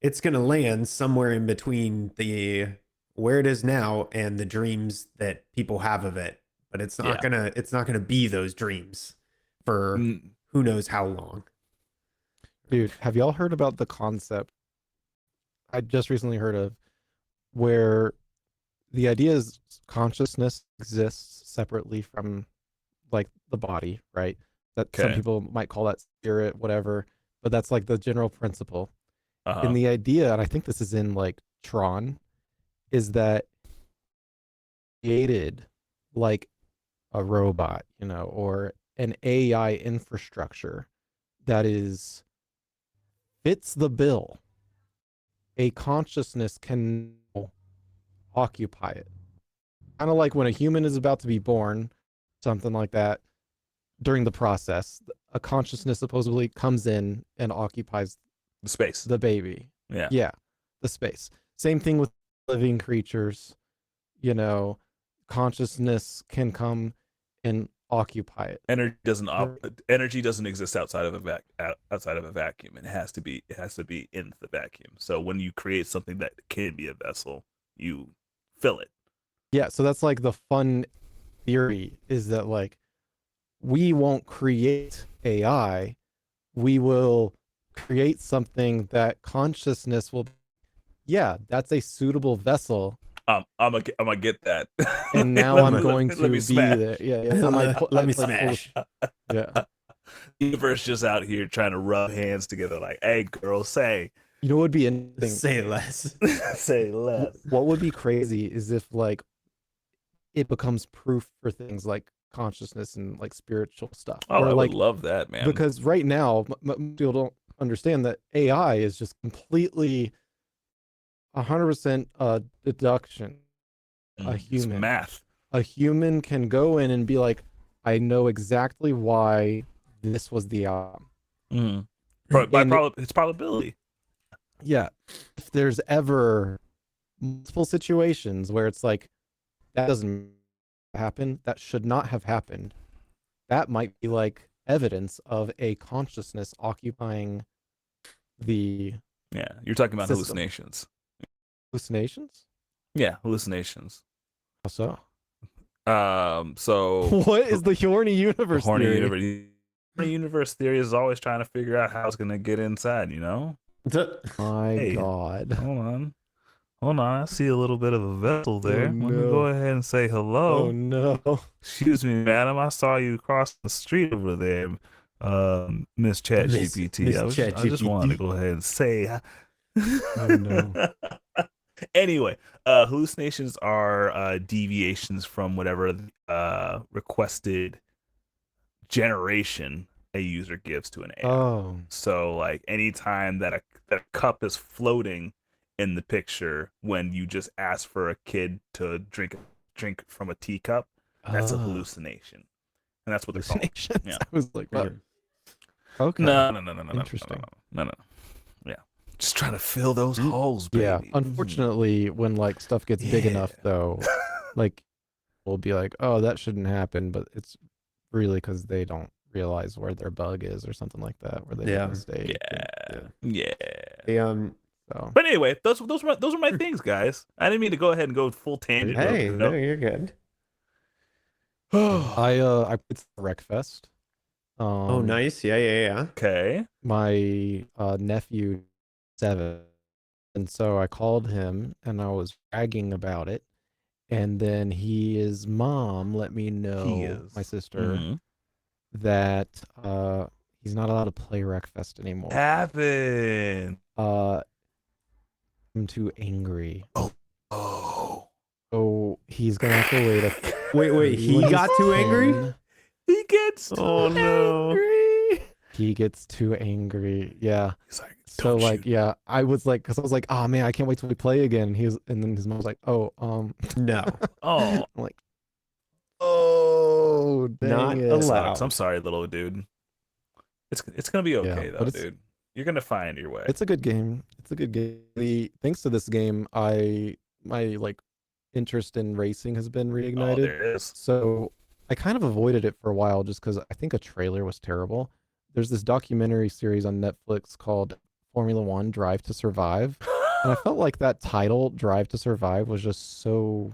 it's going to land somewhere in between the where it is now and the dreams that people have of it. But it's not going to be those dreams for who knows how long. Dude, have y'all heard about the concept I just recently heard of where the idea is consciousness exists separately from like the body, right? That some people might call that spirit, whatever, but that's like the general principle. And the idea, and I think this is in like Tron, is that created like a robot, you know, or an AI infrastructure that is fits the bill. A consciousness can occupy it. Kind of like when a human is about to be born, something like that. During the process, a consciousness supposedly comes in and occupies the space, the baby. Yeah, the space. Same thing with living creatures. You know, consciousness can come and occupy it. Energy doesn't exist outside of a vacuum. It has to be in the vacuum. So when you create something that can be a vessel, you fill it. Yeah, so that's like the fun theory, is that like we won't create AI, we will create something that consciousness will, that's a suitable vessel. I'm gonna get that. And now I'm going to be there. Let me smash. Yeah. The universe just out here trying to rub hands together like, hey girl, say. You know what would be interesting? Say less. Say less. What would be crazy is if like it becomes proof for things like consciousness and like spiritual stuff. Oh, I like, would love that, man. Because right now, people don't understand that AI is just completely 100% deduction. A human. It's math. A human can go in and be like, I know exactly why this was the outcome. It's probability. Yeah. If there's ever multiple situations where it's like, that doesn't happen, that should not have happened, that might be like evidence of a consciousness occupying the you're talking about system. Hallucinations. Hallucinations. How so? So what is the horny universe theory? Horny universe theory is always trying to figure out how it's gonna get inside, you know? My God. Hold on, I see a little bit of a vessel there. Let me go ahead and say hello. Oh no. Excuse me, madam. I saw you cross the street over there, Miss ChatGPT. I just wanted to go ahead and say. Oh no. Anyway, hallucinations are deviations from whatever requested generation a user gives to an AI. Oh. So, like, anytime that a cup is floating in the picture when you just ask for a kid to drink from a teacup, that's a hallucination, and that's what they're called. Yeah. I was like, okay. No. Interesting. No. Yeah, just trying to fill those holes, baby. Yeah. Unfortunately, when like stuff gets big enough, though, like we'll be like, oh, that shouldn't happen, but it's really because they don't realize where their bug is or something like that, where they made Yeah. a mistake. Yeah. Hey, So But anyway, those were my things, guys. I didn't mean to go ahead and go full tangent. hey, No. no, you're good. I played Wreckfest. Oh, nice. Yeah. Okay. My nephew 7, and so I called him and I was bragging about it, and then his mom let me know, my sister, Mhm. that he's not allowed to play Wreckfest anymore. Happened. I'm too angry. Oh. So he's gonna have to wait Wait, he when got he's too angry? 10. He gets too Oh, no. angry. He gets too angry. Yeah. He's like, So "Don't like, you-" yeah, I was like, because I was like, oh man, I can't wait till we play again. And then his mom was like, oh, No, Oh, I'm like, oh, dang Not it. allowed. sucks. I'm sorry, little dude. It's gonna be okay Yeah, though, but it's- dude. You're gonna find your way. It's a good game. It's a good game. Thanks to this game, my like interest in racing has been Oh, reignited. there is. So I kind of avoided it for a while just because I think a trailer was terrible. There's this documentary series on Netflix called Formula One Drive to Survive. And I felt like that title, Drive to Survive, was just so,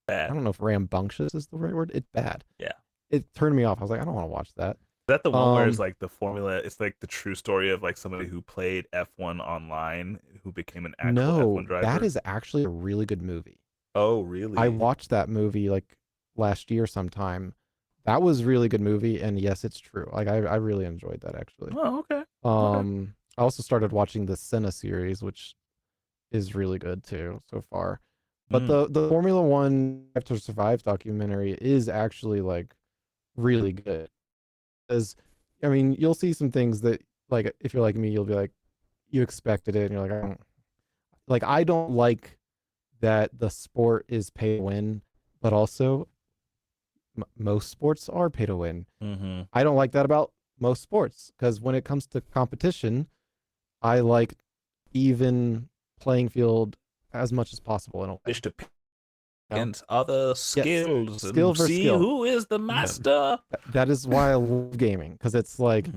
I Bad. don't know if rambunctious is the right word. It's bad. Yeah. It turned me off. I was like, I don't want to watch that. Is that the one where it's Um, like the formula? It's like the true story of like somebody who played F1 online who became an actual No, F1 driver. that is actually a really good movie. Oh, really? I watched that movie like last year sometime. That was a really good movie, and yes, it's true. Like I really enjoyed that actually. Oh, okay. I also started watching the Senna series, which is really good too so far. But the Formula One Drive to Survive documentary is actually like really good. Because I mean, you'll see some things that like if you're like me, you'll be like, you expected it, and you're like, I don't like that the sport is pay to win, but also most sports are pay to win. Mm-hmm. I don't like that about most sports because when it comes to competition, I like even playing field as much as possible in a way. Wish to against other skills skill and for see skill. who is the master. That is why I love gaming, because it's like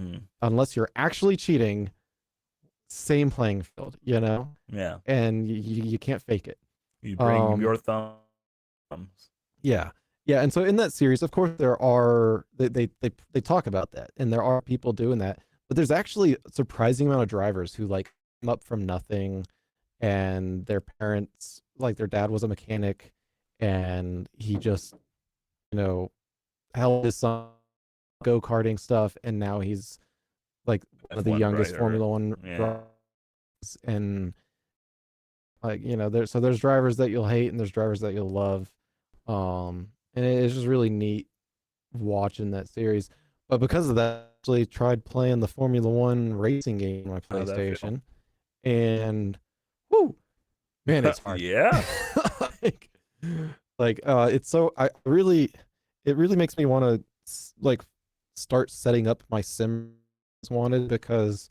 unless you're actually cheating, same playing field, you know? Yeah. And you can't fake it. You bring your thumbs. Yeah. Yeah. And so in that series, of course, there are they talk about that, and there are people doing that, but there's actually a surprising amount of drivers who like come up from nothing, and their parents, like their dad was a mechanic, and he just, you know, helped his son go-karting stuff, and now he's like one of the F1 youngest driver. Formula One Yeah. drivers. And like, you know, there's drivers that you'll hate and there's drivers that you'll love. And it's just really neat watching that series. But because of that, I actually tried playing the Formula One racing game on my How'd that feel? PlayStation. And whoo, man, it's hard. Yeah. It's so it really makes me want to like start setting up my Sims wanted, because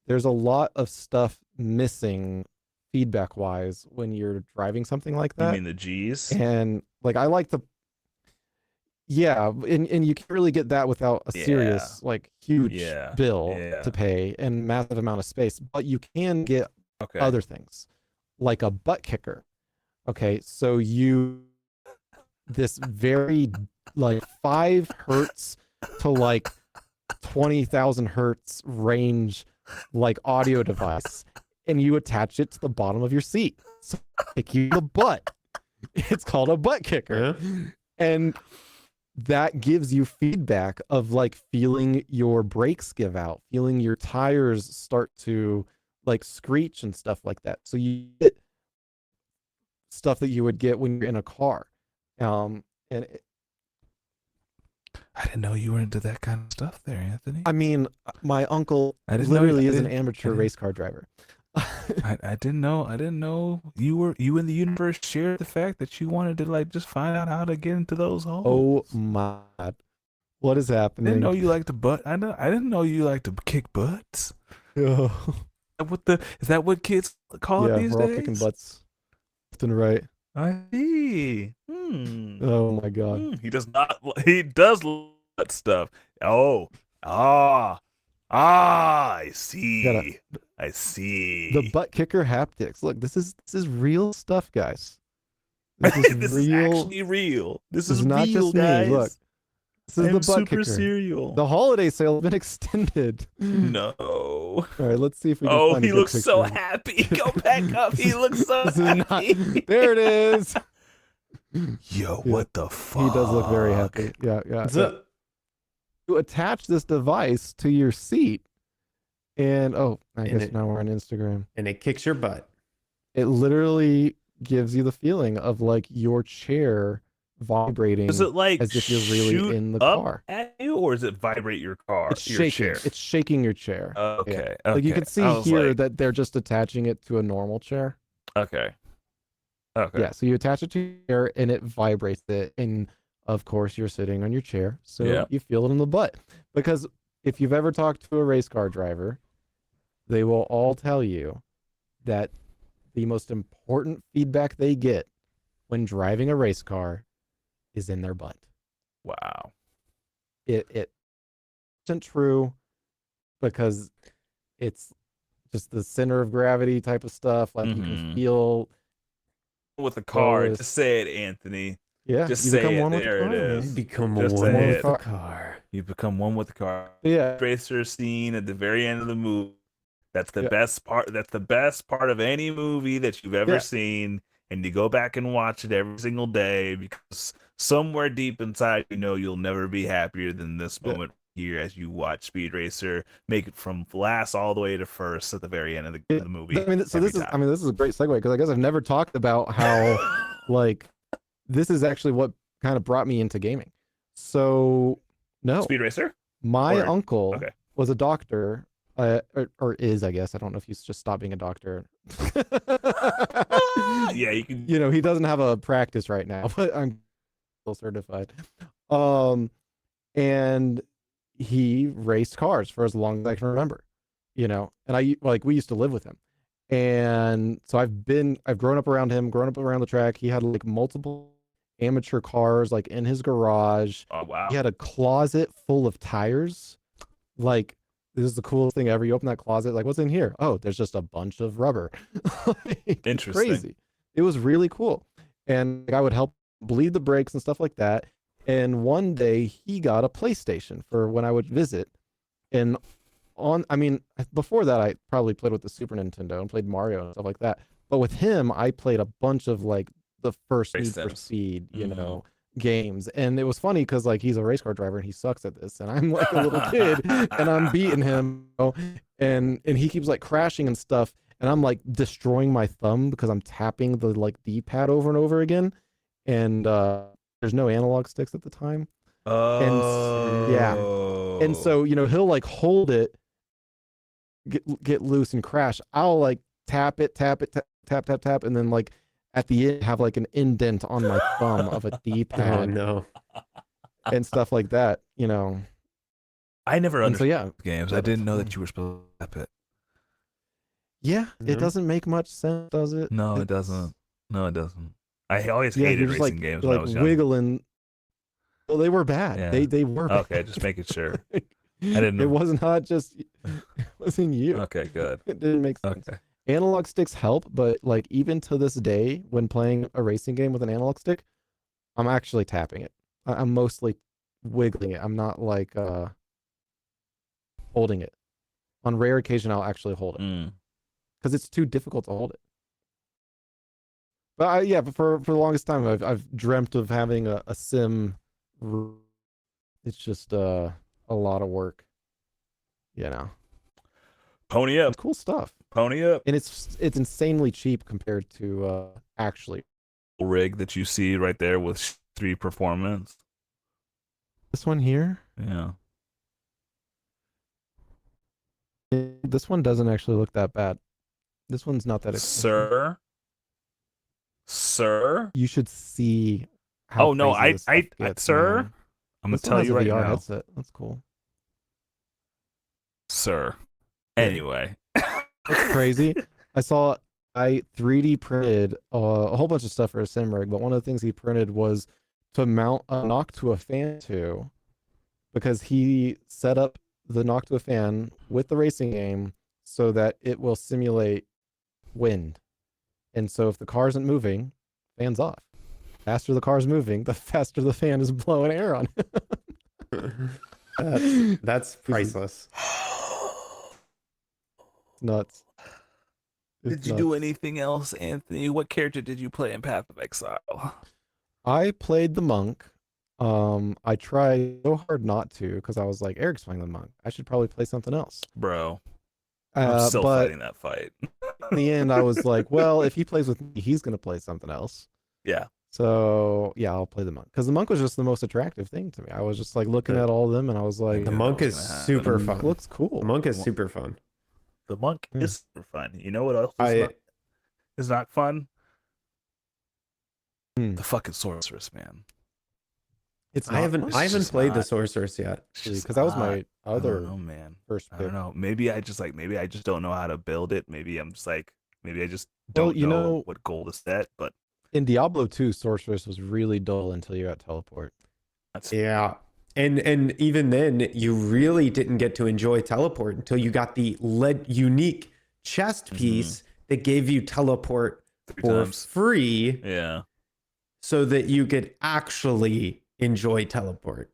there's a lot of stuff missing feedback wise when you're driving something like You that. mean the G's? And like I like the and you can't really get that without a serious like huge bill to pay and massive amount of space, but you can get other things like a butt kicker. Okay, so this very like 5 hertz to like 20,000 hertz range like audio device, and you attach it to the bottom of your seat, so kick you in the butt. It's called a butt kicker. And that gives you feedback of like feeling your brakes give out, feeling your tires start to like screech and stuff like that. So you get stuff that you would get when you're in a car. And I didn't know you were into that kind of stuff there, Anthony. I mean, my uncle literally is an amateur race car driver. I didn't know you in the universe shared the fact that you wanted to like just find out how to get into those holes. Oh my God. What is happening? I didn't know you like to butt. I didn't know you like to kick butts. Is that what kids call it these we're days? all kicking butts left and right. I see. Oh my God. He does not. He does butt stuff. Oh, I see. I see. The butt kicker haptics. Look, this is real stuff, guys. This is This real. is actually real. This is not real, just guys. me. Look, this is I the am butt super kicker. cereal. The holiday sale has been extended. No. All right, let's see if we can Oh, find a he good looks so picture. happy. Go back up. He looks so This is not- happy. There it is. Yo, Yeah. what the fuck? He does look very happy. Yeah. You attach this device to your seat, and I guess now we're on Instagram. And it kicks your butt. It literally gives you the feeling of like your chair vibrating. Does it like as if you're really shoot in the up car? at you, or does it vibrate your car? It's your shaking. chair? It's shaking your chair. Okay. Like you okay. can see I was here like, that they're just attaching it to a normal chair. Okay. Okay. Yeah, so you attach it to your chair and it vibrates it, and of course you're sitting on your chair, so Yeah. you feel it in the butt. Because if you've ever talked to a race car driver, they will all tell you that the most important feedback they get when driving a race car is in their butt. Wow. It isn't true because it's just the center of gravity type of stuff. Like you can Mhm. feel With the car, Yes. just say it, Anthony. Yeah, Just you say become it. one with There the it car, man. is. Become Just one say with it. the car. You become one with the car. Yeah, Racer scene at the very end of the movie. That's the Yeah. best part. That's the best part of any movie that you've ever Yeah. seen. And you go back and watch it every single day because somewhere deep inside, you know you'll never be happier than this Yeah. moment here as you watch Speed Racer make it from last all the way to first at the very end of the movie. I mean, so every this is, time. I mean, this is a great segue because I guess I've never talked about how, like, this is actually what kind of brought me into gaming. So, no, Speed Racer? my or- uncle okay. was a doctor, or is, I guess. I don't know if he's just stopped being a doctor. Yeah, you can. You know, he doesn't have a practice right now, but I'm still certified. And he raced cars for as long as I can remember, you know, and we used to live with him. And so I've grown up around him, grown up around the track. He had like multiple amateur cars like in his garage. Oh, wow. He had a closet full of tires. Like, this is the coolest thing ever. You open that closet, like, what's in here? Oh, there's just a bunch of rubber. Like, it's Interesting. crazy. It was really cool. And like, I would help bleed the brakes and stuff like that. And one day he got a PlayStation for when I would visit. And before that, I probably played with the Super Nintendo and played Mario and stuff like that. But with him, I played a bunch of like the first Race Need for sims. Speed, you Mhm. know, games. And it was funny because like he's a race car driver and he sucks at this. And I'm like a little kid and I'm beating him, you know, and he keeps like crashing and stuff. And I'm like destroying my thumb because I'm tapping the like D-pad over and over again. And there's no analog sticks at the time. Oh. And so, you know, he'll like hold it, get loose and crash. I'll like tap it, tap, and then like at the end have like an indent on my thumb of a Oh D-pad no. and stuff like that, you know. I never And so understood yeah, games. that I didn't was know fun. that you were supposed to tap it. Yeah, No. it doesn't make much sense, does it? No, it It's- doesn't. No, it doesn't. I always Yeah, hated you're just racing like games you're when I like was young. wiggling. Well, they were bad. Yeah. They were bad. Okay, just making sure. I didn't know. It was not just it wasn't you. Okay, good. It didn't make sense. Okay. Analog sticks help, but like even to this day, when playing a racing game with an analog stick, I'm actually tapping it. I'm mostly wiggling it. I'm not like holding it. On rare occasion, I'll actually hold it Mm. because it's too difficult to hold it. But but for the longest time, I've dreamt of having a sim. It's just a lot of work, you know. Pony up. It's cool stuff, Pony up. and it's insanely cheap compared to actually. Rig that you see right there with 3 performance. This one here, Yeah. this one doesn't actually look that bad. This one's not that expensive. Sir. You should see how. Oh no, crazy this stuff I gets, sir. man. I'm gonna This one tell has you a right VR now, headset. That's cool. sir. Anyway. That's crazy. I 3D printed a whole bunch of stuff for a sim rig, but one of the things he printed was to mount a knock to a fan to because he set up the Noctua fan with the racing game so that it will simulate wind. And so if the car isn't moving, fan's off. Faster the car's moving, the faster the fan is blowing air on it. That's priceless. It's nuts. Did you do anything else, Anthony? What character did you play in Path of Exile? I played the monk. I tried so hard not to because I was like, Eric's playing the monk. I should probably play something else. Bro, I'm still but fighting that fight. in the end, I was like, well, if he plays with me, he's going to play something else. Yeah. So yeah, I'll play the monk because the monk was just the most attractive thing to me. I was just like looking at all of them and I was like, The monk is super fun. Looks cool. The monk is super fun. The monk Yeah. is super fun. You know what else is not fun? The fucking sorceress, man. It's I haven't just played the not- sorceress yet. because that was my I other don't know, man. first I pick. don't know. Maybe I just don't know how to build it. Maybe I just Well, don't you know know- what goal to set. But In Diablo 2, sorceress was really dull until you got teleport. that's Yeah. And even then, you really didn't get to enjoy teleport until you got the unique chest piece that gave you teleport 3 for times. free Yeah. so that you could actually enjoy teleport.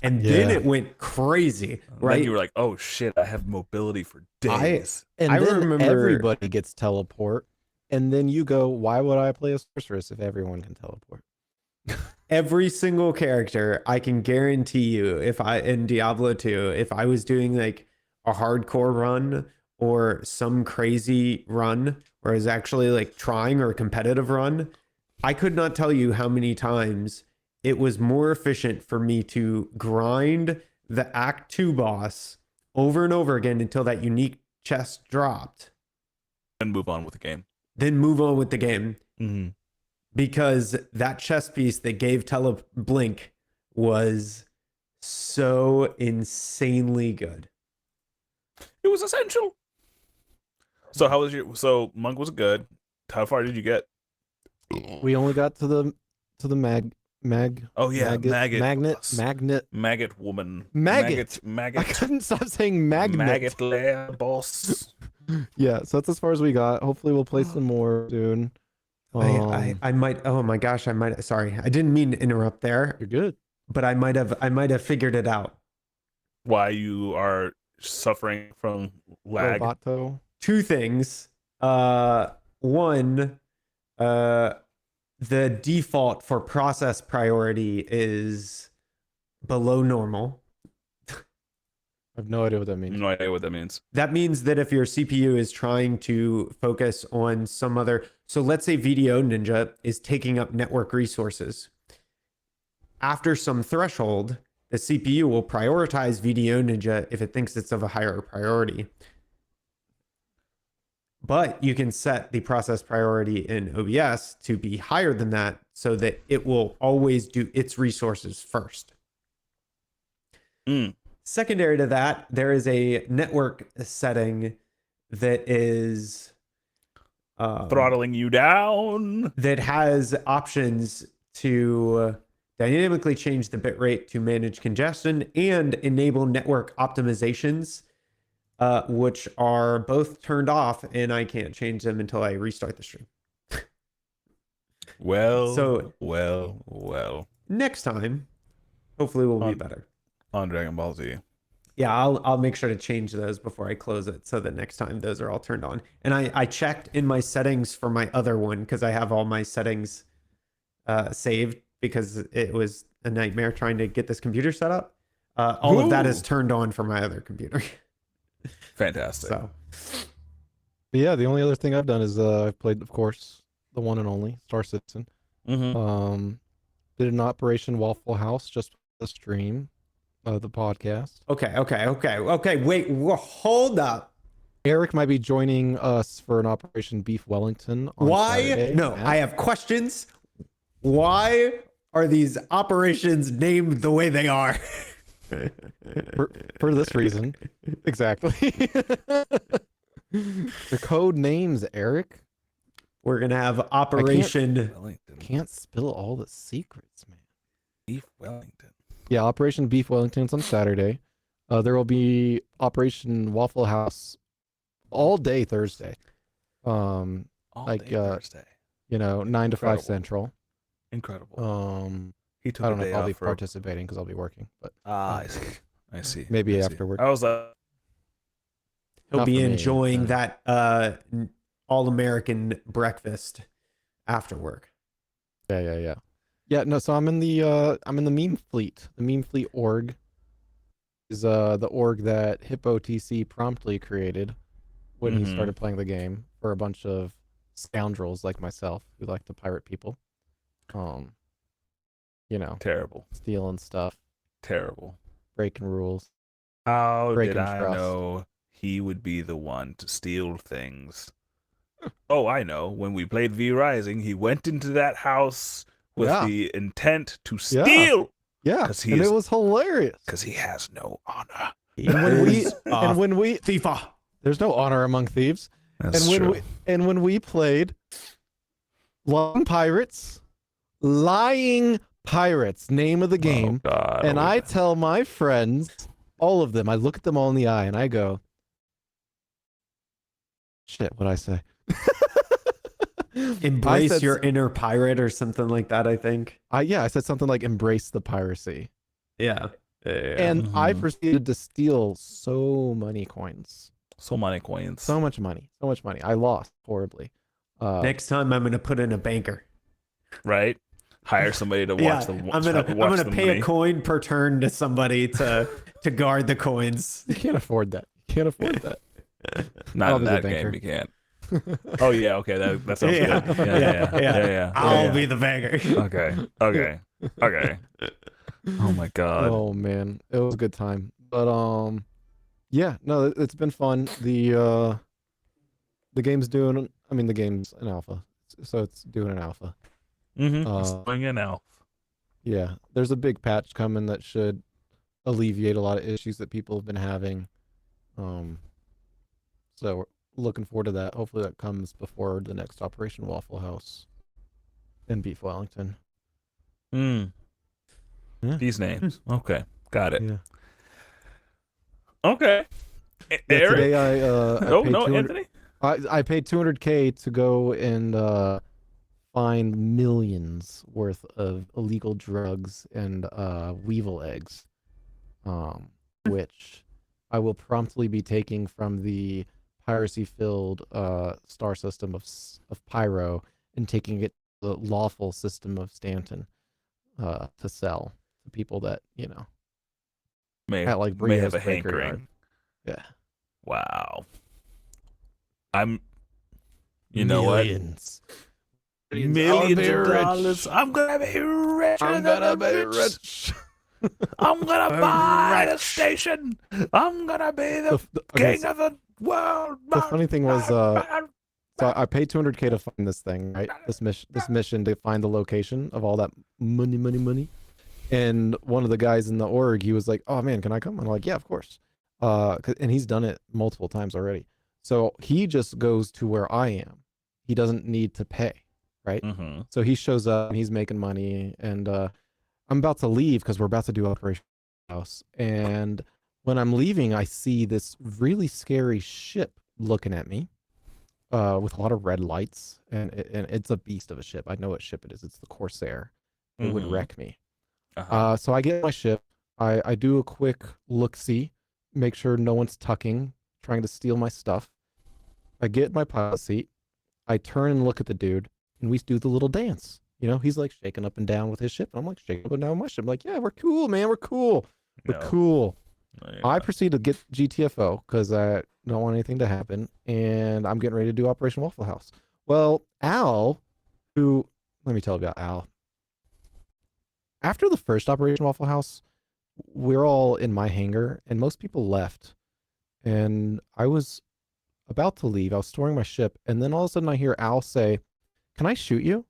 And then Yeah. it went crazy, right? Then you were like, oh shit, I have mobility for days. And I then remember- everybody gets teleport. And then you go, why would I play a sorceress if everyone can teleport? Every single character, I can guarantee you, if I in Diablo 2, if I was doing like a hardcore run or some crazy run, or is actually like trying or a competitive run, I could not tell you how many times it was more efficient for me to grind the Act 2 boss over and over again until that unique chest dropped, And move on with the game. then move on with the game. Mm-hmm. Because that chess piece that gave Blink was so insanely good. It was essential. So how was so monk was good. How far did you get? We only got to the mag. Oh yeah, maggot woman. Maggot. I Maggot. couldn't stop saying magnet. Maggot lair boss. Yeah, so that's as far as we got. Hopefully we'll play some more soon. I might, oh my gosh, sorry. I didn't mean to interrupt there, You're good. but I might have figured it out. Why you are suffering from lag. Roboto. 2 things. One, the default for process priority is below normal. I have no idea what that means. No idea what that means. That means that if your CPU is trying to focus on some other, so let's say VDO Ninja is taking up network resources. After some threshold, the CPU will prioritize VDO Ninja if it thinks it's of a higher priority. But you can set the process priority in OBS to be higher than that so that it will always do its resources first. Secondary to that, there is a network setting that is Throttling you down. that has options to dynamically change the bitrate to manage congestion and enable network optimizations, which are both turned off, and I can't change them until I restart the stream. Well. Next time, hopefully we'll be better. On Dragon Ball Z. Yeah, I'll make sure to change those before I close it so that next time those are all turned on. And I checked in my settings for my other one because I have all my settings saved because it was a nightmare trying to get this computer set up. All of that is turned on for my other computer. Fantastic. So But yeah, the only other thing I've done is I've played, of course, the one and only Star Citizen. Did an Operation Waffle House just for the stream of the podcast. okay. Wait, hold up. Eric might be joining us for an Operation Beef Wellington. On Why? Saturday. No, I have questions. Why are these operations named the way they are? for this reason. Exactly. The code names, Eric. We're gonna have Operation. Wellington. Can't spill all the secrets, man. Beef Wellington. Yeah, Operation Beef Wellington's on Saturday. There will be Operation Waffle House all day Thursday. All Like day Thursday. 9 to 5 Incredible. Central. Incredible. He took I a don't know day if I'll be off for participating because I'll be working, but I see. I see. maybe I see. afterward. I was like, He'll Not be for me, enjoying no. that all-American breakfast after work. Yeah, no, so I'm in the meme fleet. The meme fleet org is the org that Hippo TC promptly created when he started playing the game for a bunch of scoundrels like myself who like to pirate people. terrible. Stealing stuff, Terrible. breaking rules, How did breaking I trust. know he would be the one to steal things? Oh, I know. When we played V Rising, he went into that house with Yeah. the intent to Yeah. steal. Yeah, 'Cause he and is- it was hilarious. Because he has no honor. And when we Is and when we thief. there's no honor among thieves. That's and when true. when we played Lying Pirates, name of the game, Oh, God. and I tell my friends, all of them, I look at them all in the eye and I go, shit, what'd I say? Embrace I said, your inner pirate or something like that, I think. I said something like embrace the piracy. Yeah. And I Mhm. proceeded to steal so many coins. So many coins. So much money. I lost horribly. Next time I'm gonna put in a banker. Right? Hire somebody to Yeah, watch the I'm gonna the pay money. a coin per turn to somebody to guard the coins. You can't afford that. Not I'll in be the that banker. game, you can't. Oh, yeah, okay. That sounds Yeah. good. Yeah. I'll be the banker. Okay. Oh, my God. Oh man, it was a good time. But yeah, no, it's been fun. The game's doing. I mean, the game's an alpha, so it's doing an alpha. It's doing it now. Yeah, there's a big patch coming that should alleviate a lot of issues that people have been having. So we're looking forward to that. Hopefully that comes before the next Operation Waffle House in Beef Wellington. Yeah. These names. Okay. Got it. Yeah. Okay. Yeah, Eric? today I Oh, paid no, 200 Anthony? I paid $200K to go and find millions worth of illegal drugs and weevil eggs, which I will promptly be taking from the piracy-filled star system of Pyro and taking it to the lawful system of Stanton to sell to people that May at like may have Brio's a Breaker hankering. Yard. Yeah. Wow. You know Millions. what? Millions be of rich. dollars. I'm gonna be rich. I'm gonna be rich. I'm gonna buy the station. I'm gonna be the Okay, king of the world. the funny thing was, so I paid $200K to find this thing, right? This mission to find the location of all that money. And one of the guys in the org, he was like, "Oh man, can I come?" I'm like, "Yeah, of course." And he's done it multiple times already. So he just goes to where I am. He doesn't need to pay, right? Mm-hmm. So he shows up and he's making money, and I'm about to leave because we're about to do Operation House. And when I'm leaving, I see this really scary ship looking at me, with a lot of red lights, and it's a beast of a ship. I know what ship it is. It's the Corsair. It would Mhm. wreck me. Uh-huh. So I get my ship. I do a quick look-see, make sure no one's tucking, trying to steal my stuff. I get my pilot seat. I turn and look at the dude, and we do the little dance. He's like shaking up and down with his ship, and I'm like shaking up and down with my ship. I'm like, yeah, we're cool, man. We're cool. We're No. cool. Yeah. I proceed to get GTFO because I don't want anything to happen, and I'm getting ready to do Operation Waffle House. Well, Al, let me tell you about Al. After the first Operation Waffle House, we're all in my hangar, and most people left. And I was about to leave. I was storing my ship, and then all of a sudden I hear Al say, "Can I shoot you?"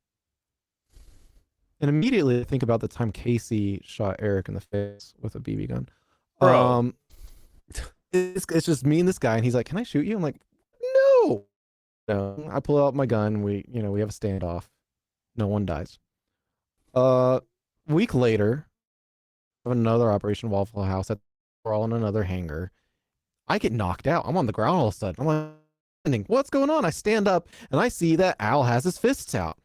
And immediately I think about the time Casey shot Eric in the face with a BB gun. Bro. It's just me and this guy, and he's like, "Can I shoot you?" I'm like, "No." No. I pull out my gun. We have a standoff. No one dies. Week later, another Operation Waffle House. We're all in another hangar. I get knocked out. I'm on the ground all of a sudden. I'm like, what's going on? I stand up and I see that Al has his fists out.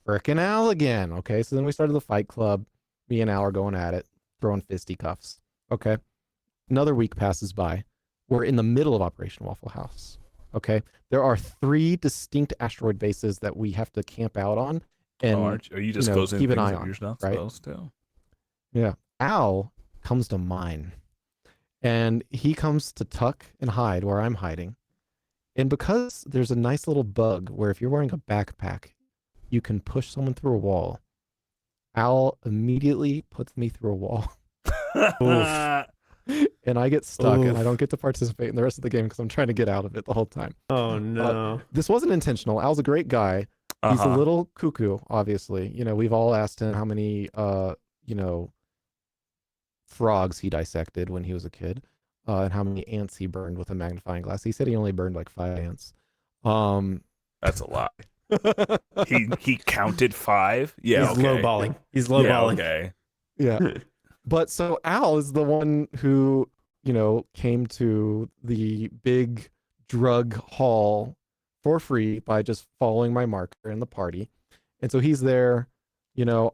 Frickin' Al again. Okay, so then we started the fight club. Me and Al are going at it, throwing fisticuffs. Okay. Another week passes by. We're in the middle of Operation Waffle House. Okay. There are 3 distinct asteroid bases that we have to camp out on. And are you just closing keep an things eye that on, you're not right? supposed to? Yeah. Al comes to mine. And he comes to tuck and hide where I'm hiding. And because there's a nice little bug where if you're wearing a backpack, you can push someone through a wall. Al immediately puts me through a wall. And I get stuck and I don't get to participate in the rest of the game because I'm trying to get out of it the whole time. Oh no. This wasn't intentional. Al's a great guy. He's a little cuckoo, obviously. We've all asked him how many frogs he dissected when he was a kid, and how many ants he burned with a magnifying glass. He said he only burned like 5 ants. That's a lot. He counted 5. Yeah, He's okay. lowballing. He's lowballing. Okay. Yeah. But so Al is the one who, came to the big drug haul for free by just following my marker in the party. And so he's there.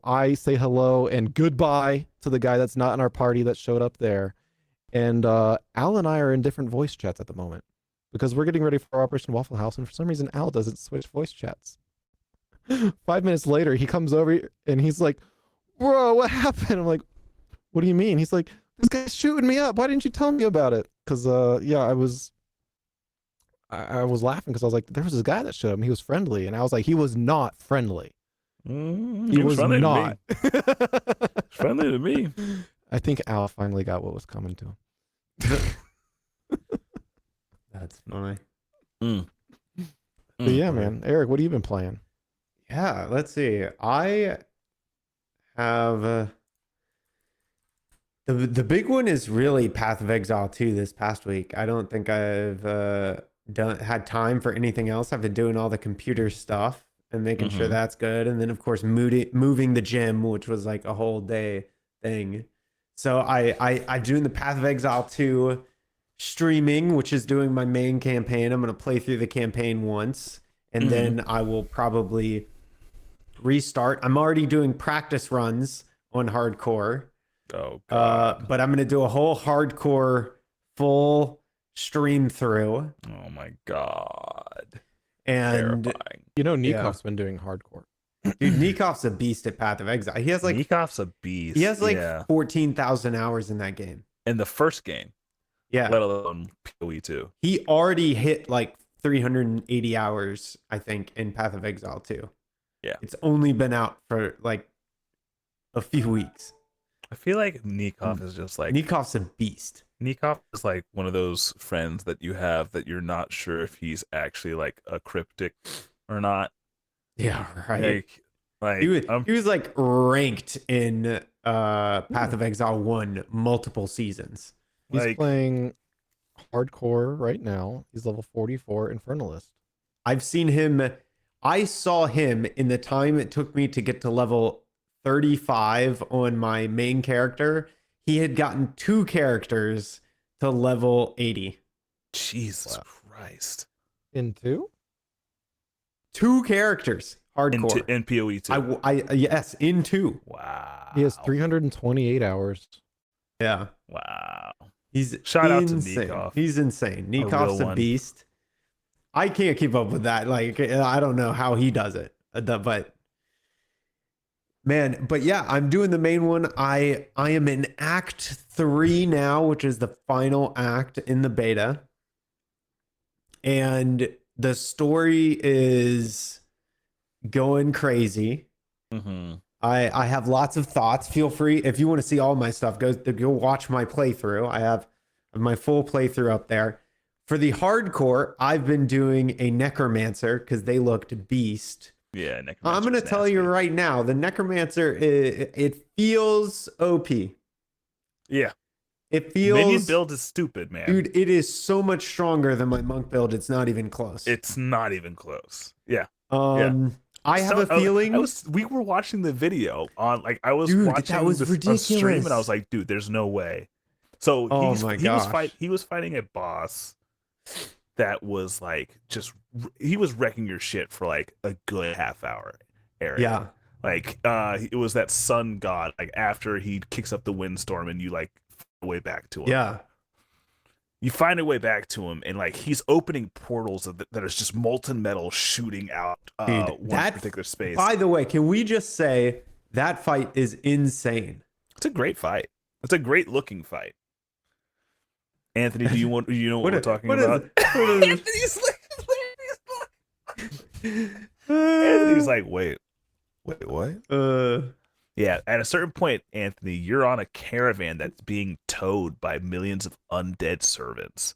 I say hello and goodbye to the guy that's not in our party that showed up there. And Al and I are in different voice chats at the moment because we're getting ready for Operation Waffle House. And for some reason, Al doesn't switch voice chats. 5 minutes later, he comes over and he's like, bro, what happened? I'm like, what do you mean? He's like, this guy's shooting me up. Why didn't you tell me about it? Because, I was laughing because I was like, there was this guy that showed him. He was friendly. And I was like, he was not friendly. He was not. Friendly to me. I think Al finally got what was coming to him. That's funny. But yeah, man. Eric, what have you been playing? Yeah, let's see. I have the big one is really Path of Exile 2 this past week. I don't think I've had time for anything else. I've been doing all the computer stuff and making sure that's good, and then of course moving the gym, which was like a whole day thing. So I'm doing the Path of Exile 2 streaming, which is doing my main campaign. I'm going to play through the campaign once, and then I will probably restart. I'm already doing practice runs on hardcore. Oh, God. But I'm going to do a whole hardcore full stream through. Oh, my God. And terrifying. Nikov's been doing hardcore. Dude, Nikov's a beast at Path of Exile. He has like Nikov's a beast. He has like 14,000 hours in that game. In the first game. Yeah. Let alone PoE 2. He already hit like 380 hours, I think, in Path of Exile 2. Yeah. It's only been out for like a few weeks. I feel like Nikov is just like Nikov's a beast. Nikov is like one of those friends that you have that you're not sure if he's actually like a cryptic or not. Yeah, right. Like he was like ranked in Path of Exile 1 multiple seasons. He's playing hardcore right now. He's level 44 Infernalist. I've seen him. I saw him in the time it took me to get to level 35 on my main character. He had gotten 2 characters to level 80. Jesus Christ. In 2? 2 characters. Hardcore. In PoE 2. Yes, in 2. Wow. He has 328 hours. Yeah. Wow. He's Shout out to insane. Nikov. He's insane. Nikov's a beast. I can't keep up with that. Like, I don't know how he does it. But man, but yeah, I'm doing the main one. I am in Act 3 now, which is the final act in the beta. And the story is going crazy. I have lots of thoughts. Feel free, if you want to see all my stuff, go watch my playthrough. I have my full playthrough up there. For the hardcore, I've been doing a necromancer because they looked beast. Yeah, necromancer. I'm going to tell you right now, the necromancer, it feels OP. Yeah. It feels... Minion build is stupid, man. Dude, it is so much stronger than my monk build. It's not even close. It's not even close. Yeah. I have a feeling. We were watching the video on like I was Dude, watching that was this on stream, and I ridiculous. was like, dude, there's no way. So Oh my gosh. he was fighting a boss that was like he was wrecking your shit for like a good half hour area. Yeah. Like it was that sun god, like after he kicks up the windstorm and you like find a way back to him. Yeah. You find a way back to him, and like he's opening portals that is just molten metal shooting out Dude, one that particular space. By the way, can we just say that fight is insane? It's a great fight. It's a great looking fight. Anthony, do you know what we're talking about? Anthony's like, wait, what? Yeah, at a certain point, Anthony, you're on a caravan that's being towed by millions of undead servants.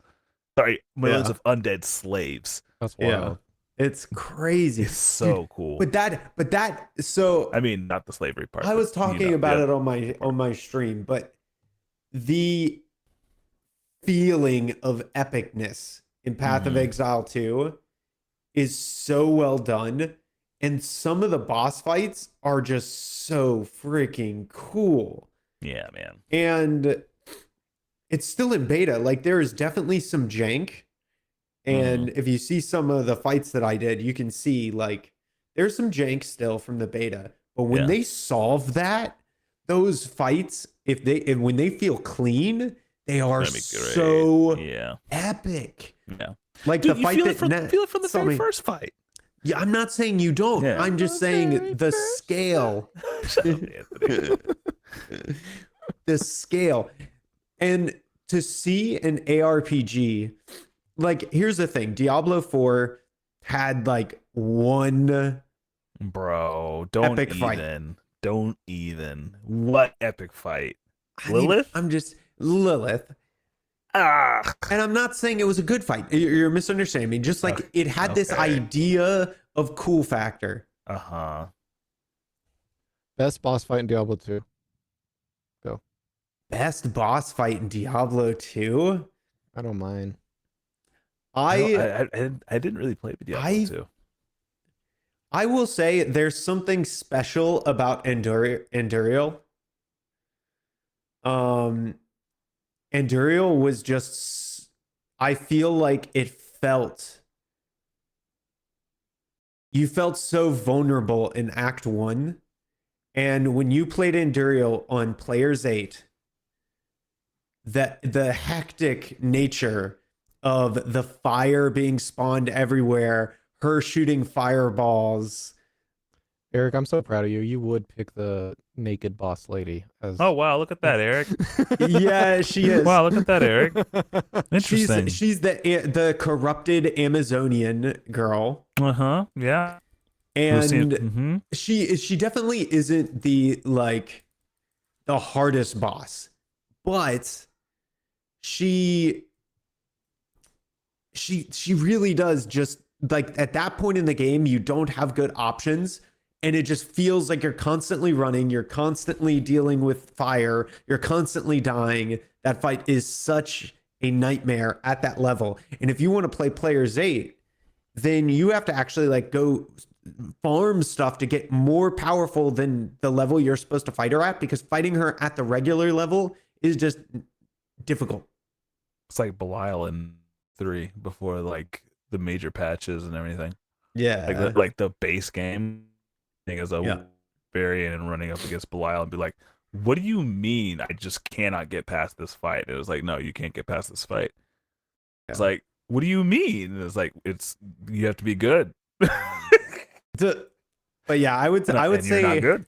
Sorry, millions of undead slaves. That's wild. Yeah. It's crazy. It's so cool. But that so I mean, not the slavery part. I was talking about it on my stream, but the feeling of epicness in Path of Exile 2 is so well done, and some of the boss fights are just so freaking cool. Yeah, man. And it's still in beta. Like there is definitely some jank. And if you see some of the fights that I did, you can see like there's some jank still from the beta. But when they solve that, those fights, when they feel clean, they are so epic. Yeah. Like Dude, the fight feel it from the very first fight. Yeah, I'm not saying you don't. Yeah. I'm just saying the scale. Shut up, Anthony. The scale. And to see an ARPG, like here's the thing, Diablo 4 had like one Bro, don't epic even. fight. Don't even. What epic fight? Lilith? I'm just Lilith. Ah. And I'm not saying it was a good fight. You're misunderstanding me. Just like it had this idea of cool factor. Uh-huh. Best boss fight in Diablo 2. Best boss fight in Diablo 2? I don't mind. I didn't really play with Diablo 2. I will say there's something special about Endurial. Endurial was just, I feel like you felt so vulnerable in Act 1. And when you played Endurial on Players 8, that the hectic nature of the fire being spawned everywhere, her shooting fireballs. Eric, I'm so proud of you. You would pick the naked boss lady as. Oh wow, look at that, Eric. Yeah, she is. Wow, look at that, Eric. Interesting. She's the corrupted Amazonian girl. Uh-huh. Yeah. And she definitely isn't the hardest boss, but she really does just like at that point in the game, you don't have good options. And it just feels like you're constantly running. You're constantly dealing with fire. You're constantly dying. That fight is such a nightmare at that level. And if you want to play Players 8, then you have to actually like go farm stuff to get more powerful than the level you're supposed to fight her at, because fighting her at the regular level is just difficult. It's like Belial in 3 before like the major patches and everything. Yeah. Like the base game thing as a variant and running up against Belial and be like, what do you mean I just cannot get past this fight? It was like, no, you can't get past this fight. It's like, what do you mean? And it's like, you have to be good. But yeah, I would say you're not good.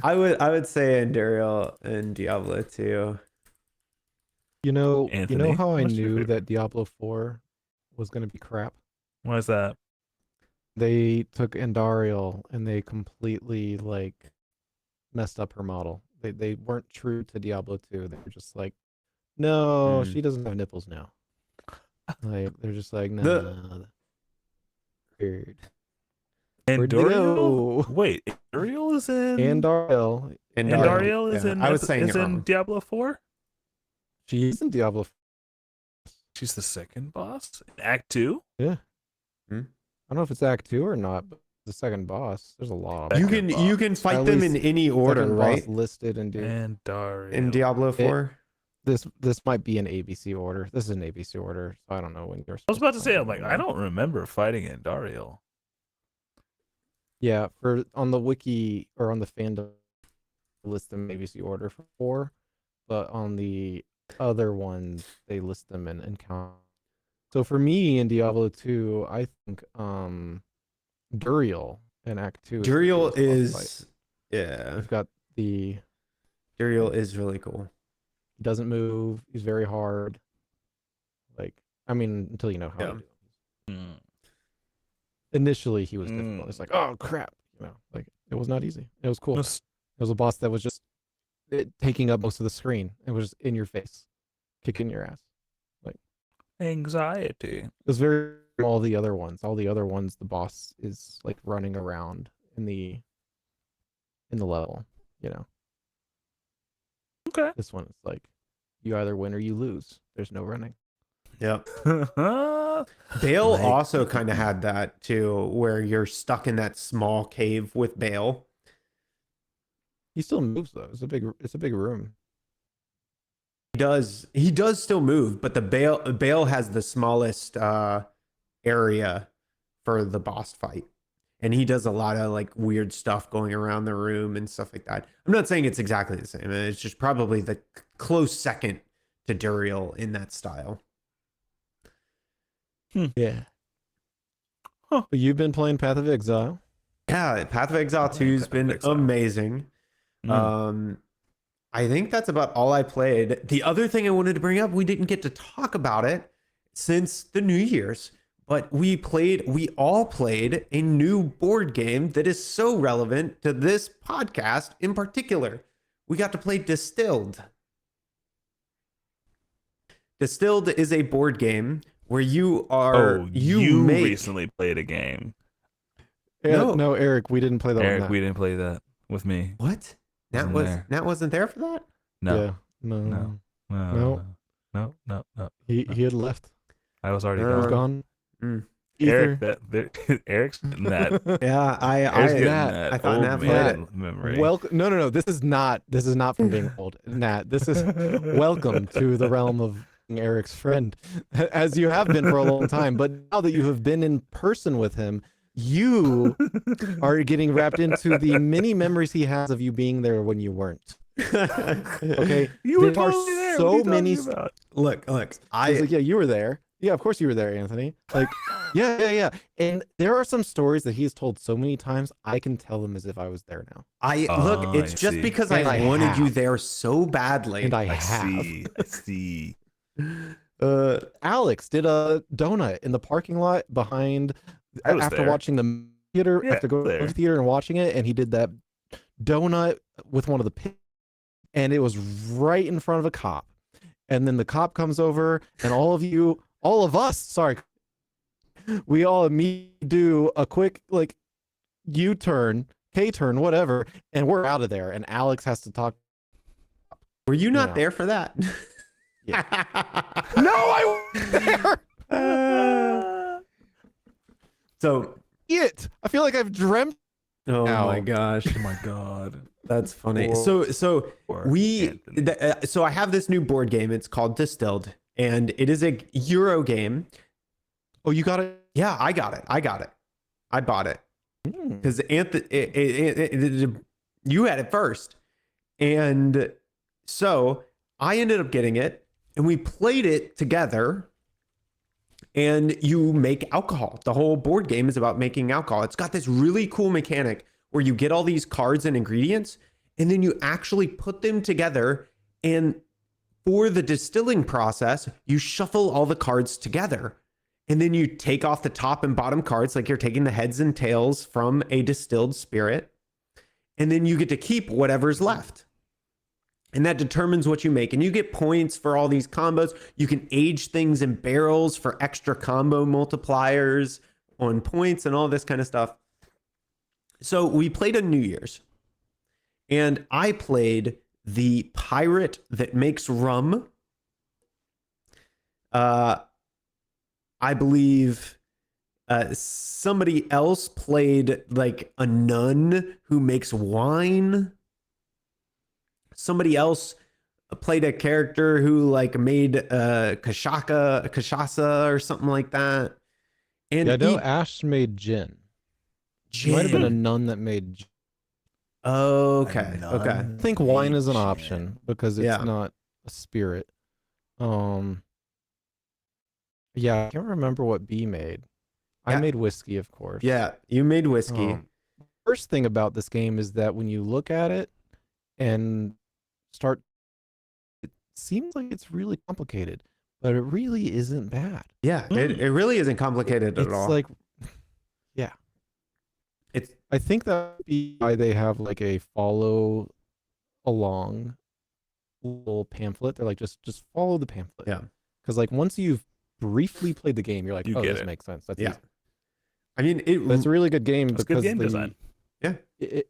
I would say Endurial and Diablo 2. Anthony, you know how I what's your knew favorite? that Diablo 4 was going to be crap? Why is that? They took Endariel and they completely like messed up her model. They weren't true to Diablo 2. They were just like, no, she doesn't have nipples now. Like they're just like, no. Weird. Enduriel? Wait, Enduriel is in Andariel. Endariel is in I was saying is in Diablo 4? She is in Diablo 4. She's the second boss in Act 2? Yeah. I don't know if it's Act 2 or not, but the second boss. There's a lot of You Second them. can boss. fight At them in least any order, Second right? boss listed in And Dario. In Diablo 4. this might be an ABC order. This is an ABC order, so I don't know when you're. I was about to say, I'm fight like, I don't remember fighting in Dario. Yeah, for on the wiki or on the fandom list them in ABC order for 4, but on the other ones they list them in encounter. So for me in Diablo 2, I think Duriel in Act 2. Duriel is the coolest boss is yeah. We've got the Duriel is really cool. he doesn't move. He's very hard. Like, I mean, until you know how to do it. Mm. Initially, he was difficult. It's like, oh crap, like it was not easy. It was cool. It Just- was a boss that was just taking up most of the screen. It was in your face, kicking your ass. Anxiety. It was very all the other ones. All the other ones, the boss is like running around in the level. Okay. This one is like, you either win or you lose. There's no running. Yep. Bale Like- also kind of had that too, where you're stuck in that small cave with Bale. He still moves though. It's a big room. He does still move, but the Bale has the smallest area for the boss fight. And he does a lot of like weird stuff going around the room and stuff like that. I'm not saying it's exactly the same. It's just probably the close second to Duriel in that style. Yeah. Huh. But you've been playing Path of Exile. Yeah, Path of Exile 2 has Path of been Exile. amazing. Mm. I think that's about all I played. The other thing I wanted to bring up, we didn't get to talk about it since the New Year's, but we all played a new board game that is so relevant to this podcast in particular. We got to play Distilled. Distilled is a board game where you make recently played a game. No, Eric, we didn't play that Eric, one. we didn't play that with me. What? Wasn't there. Nat wasn't there for that? No. Yeah. No. No. No. No. He had left. I was already He was gone. gone. Eric, Ether. Eric's getting that. Yeah, Eric's getting Nat, that I thought old Nat played man it. memory. Welcome. No. This is not from being old. Nat, this is welcome to the realm of Eric's friend, as you have been for a long time. But now that you have been in person with him, you are getting wrapped into the many memories he has of you being there when you weren't. Okay, you were there are totally there. so What are you many talking about? Look, I was like, yeah, you were there. Yeah, of course you were there, Anthony. Like, yeah. And there are some stories that he's told so many times, I can tell them as if I was there now. Look, it's I just see. because And I I wanted you have. there so badly. And I I have. see. Alex did a donut in the parking lot behind I was after there. watching the theater, Yeah, after going there. to the theater and watching it, and he did that donut with one of the pigs, and it was right in front of a cop. And then the cop comes over, and all of us, we all immediately do a quick like U-turn, K-turn, whatever, and we're out of there. And Alex has to talk. Were you not Yeah. there for that? Yeah. No, I wasn't there. So, I feel like I've dreamt. oh Ow. my gosh, Oh my god. that's funny. Poor- So Poor we, Anthony. so I have this new board game. It's called Distilled, and it is a Euro game. Oh, you got it. Yeah, I got it. I bought it because Anthony, you had it first, and so I ended up getting it, and we played it together. And you make alcohol. The whole board game is about making alcohol. It's got this really cool mechanic where you get all these cards and ingredients, and then you actually put them together. And for the distilling process, you shuffle all the cards together. And then you take off the top and bottom cards, like you're taking the heads and tails from a distilled spirit. And then you get to keep whatever's left. And that determines what you make. And you get points for all these combos. You can age things in barrels for extra combo multipliers on points and all this kind of stuff. So we played on New Year's. And I played the pirate that makes rum. I believe somebody else played like a nun who makes wine. Somebody else played a character who like made cachaça or something like that. And Yeah, I know Ash made gin. It might have been a nun that made gin. Okay. I think wine is an gin. option because it's not a spirit. Yeah, I can't remember what B made. I made whiskey, of course. Yeah, you made whiskey. First thing about this game is that when you look at it and start, it seems like it's really complicated, but it really isn't bad. Yeah, it really isn't complicated at all. It's like, yeah. I think that would be why they have like a follow along little pamphlet. They're like, just follow the pamphlet. Yeah. Because like once you've briefly played the game, you're like, oh, this makes sense. That's easy. I mean, it's a really good game because good game design. Yeah.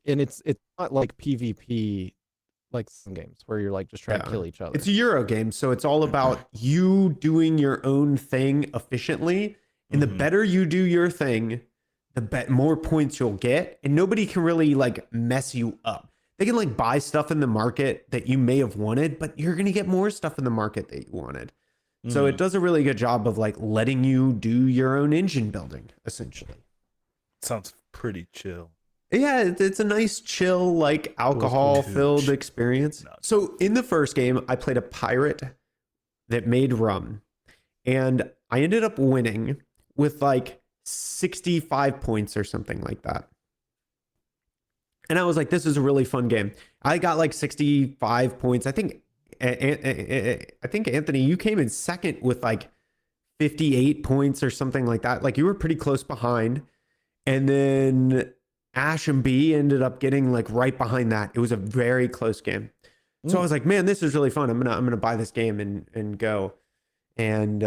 And it's not like PvP like some games where you're like just trying to kill each other. It's a Euro game, so it's all about you doing your own thing efficiently. And the better you do your thing, the more points you'll get. And nobody can really like mess you up. They can like buy stuff in the market that you may have wanted, but you're going to get more stuff in the market that you wanted. So it does a really good job of like letting you do your own engine building, essentially. Sounds pretty chill. Yeah, it's a nice, chill, like alcohol-filled experience. So in the first game, I played a pirate that made rum, and I ended up winning with like 65 points or something like that. And I was like, this is a really fun game. I got like 65 points. I think Anthony, you came in second with like 58 points or something like that. Like you were pretty close behind. And then Ash and B ended up getting like right behind that. It was a very close game. So I was like, man, this is really fun. I'm gonna buy this game and go, and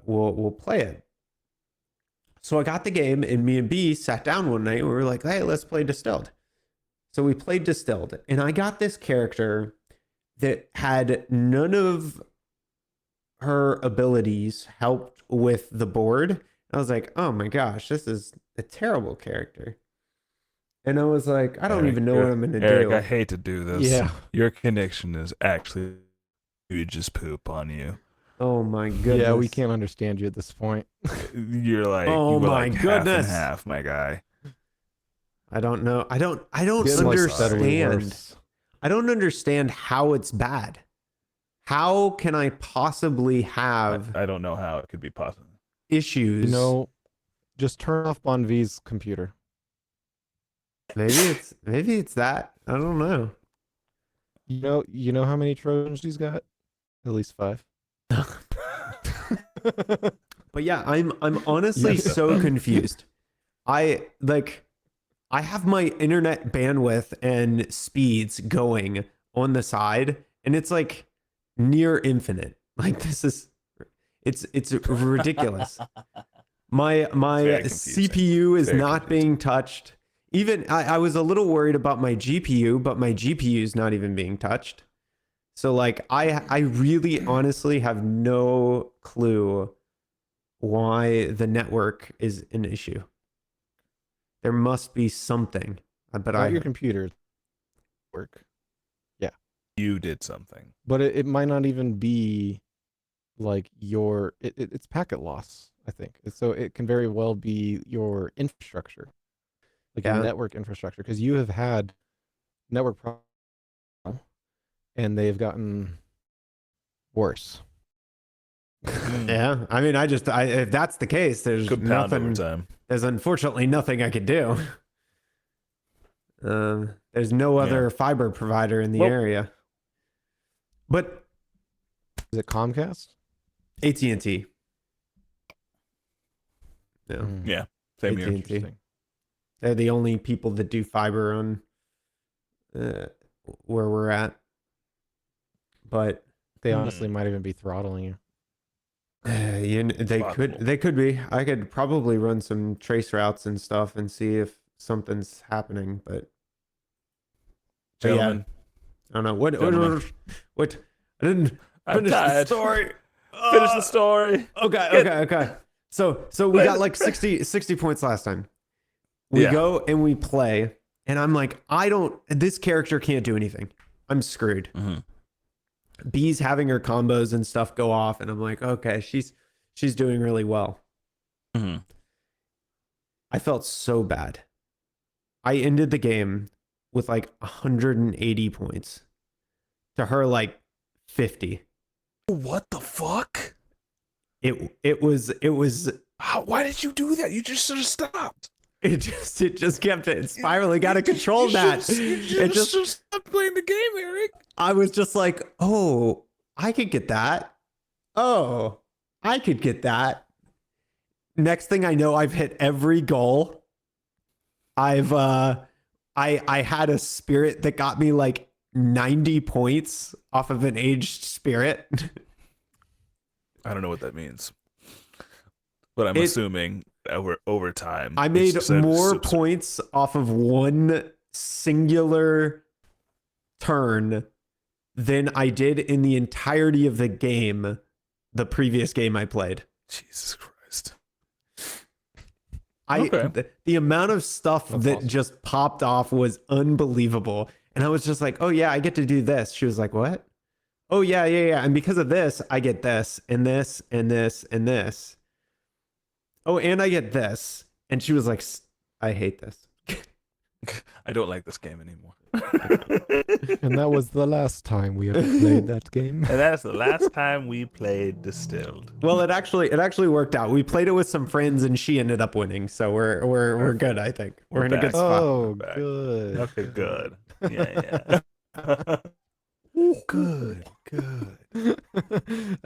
we'll play it. So I got the game, and me and B sat down one night and we were like, hey, let's play Distilled. So we played Distilled, and I got this character that had none of her abilities helped with the board. I was like, oh my gosh, this is a terrible character. And I was like, I don't even know what I'm going to do. Eric, I hate to do this. Yeah. Your connection is actually just poop on you. Oh my goodness. Yeah, we can't understand you at this point. You're like, oh my like goodness. half, my guy. I don't know. I don't understand. I don't understand how it's bad. How can I possibly have I don't know how it could be possible. Issues? You know, just turn off Bon V's computer. Maybe it's that. I don't know. You know how many Trojans he's got? At least 5. But yeah, I'm honestly so confused. I have my internet bandwidth and speeds going on the side, and it's like near infinite. Like it's ridiculous. My CPU is not being touched. Even I was a little worried about my GPU, but my GPU is not even being touched. So like I really honestly have no clue why the network is an issue. There must be something. But your computer work. Yeah. You did something. But it might not even be like it's packet loss, I think. So it can very well be your infrastructure. Like your network infrastructure, because you have had network problems and they've gotten worse. Yeah, I mean, if that's the case, there's nothing. There's unfortunately nothing I could do. There's no other fiber provider in the area. But is it Comcast? AT&T. Yeah. Yeah. Same AT&T. here. They're the only people that do fiber on where we're at. But they honestly might even be throttling you. They could be. I could probably run some trace routes and stuff and see if something's happening, but Gentlemen, I don't know what I didn't I'm finish tired. the story. Finish the story. Okay. So we got like 60 points last time. We go and we play, and I'm like, this character can't do anything. I'm screwed. B's having her combos and stuff go off, and I'm like, okay, she's doing really well. I felt so bad. I ended the game with like 180 points to her like 50. What the fuck? It was why did you do that? You just should have stopped. It just kept it spiraling out of control. You just stopped playing the game, Eric. I was just like, oh, I could get that. Oh, I could get that. Next thing I know, I've hit every goal. I had a spirit that got me like 90 points off of an aged spirit. I don't know what that means, but I'm assuming over time. I made more points off of one singular turn than I did in the entirety of the game, the previous game I played. Jesus Christ. The amount of stuff that awesome. Just popped off was unbelievable. And I was just like, oh yeah, I get to do this. She was like, what? Oh yeah. And because of this, I get this and this and this and this. Oh, and I get this. And she was like, I hate this. I don't like this game anymore. And that was the last time we ever played that game. And that's the last time we played Distilled. Well, it actually worked out. We played it with some friends, and she ended up winning. So we're good. I think we're in a good spot. Oh, good. Okay, good. Yeah. Good. I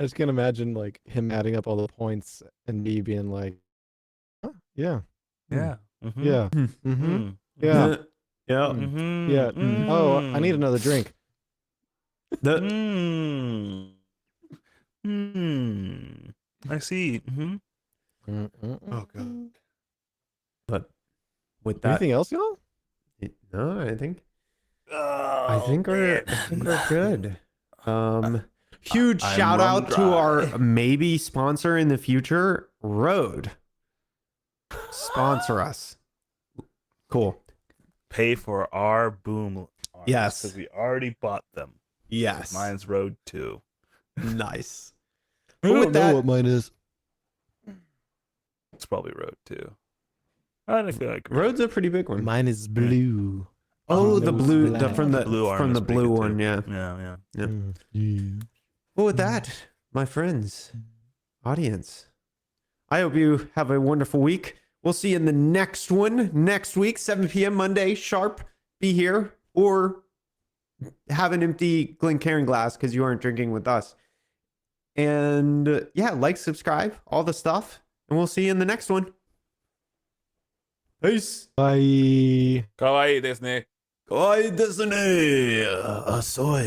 just can't imagine like him adding up all the points and me being like, huh, yeah. Yeah. Yeah. Yeah. Yeah. Yeah. Oh, I need another drink. I see. Oh god. But with that, anything else, y'all? No, I think. Oh, I think we're good. Huge shout out to our maybe sponsor in the future, Rode. Sponsor us. Cool. Pay for our boom arms, yes, because we already bought them. Yes, mine's Rode 2. Nice. I don't know what mine is. It's probably Rode 2. I don't feel like Rode's a pretty big one. Mine is blue. Oh, the blue, from the blue one, yeah. Well, with that, my friends, audience, I hope you have a wonderful week. We'll see you in the next one next week, 7 p.m. Monday, sharp. Be here or have an empty Glencairn glass because you aren't drinking with us. And yeah, like, subscribe, all the stuff. And we'll see you in the next one. Peace. Bye. かわいいですね。かわいいですね。あ、そう。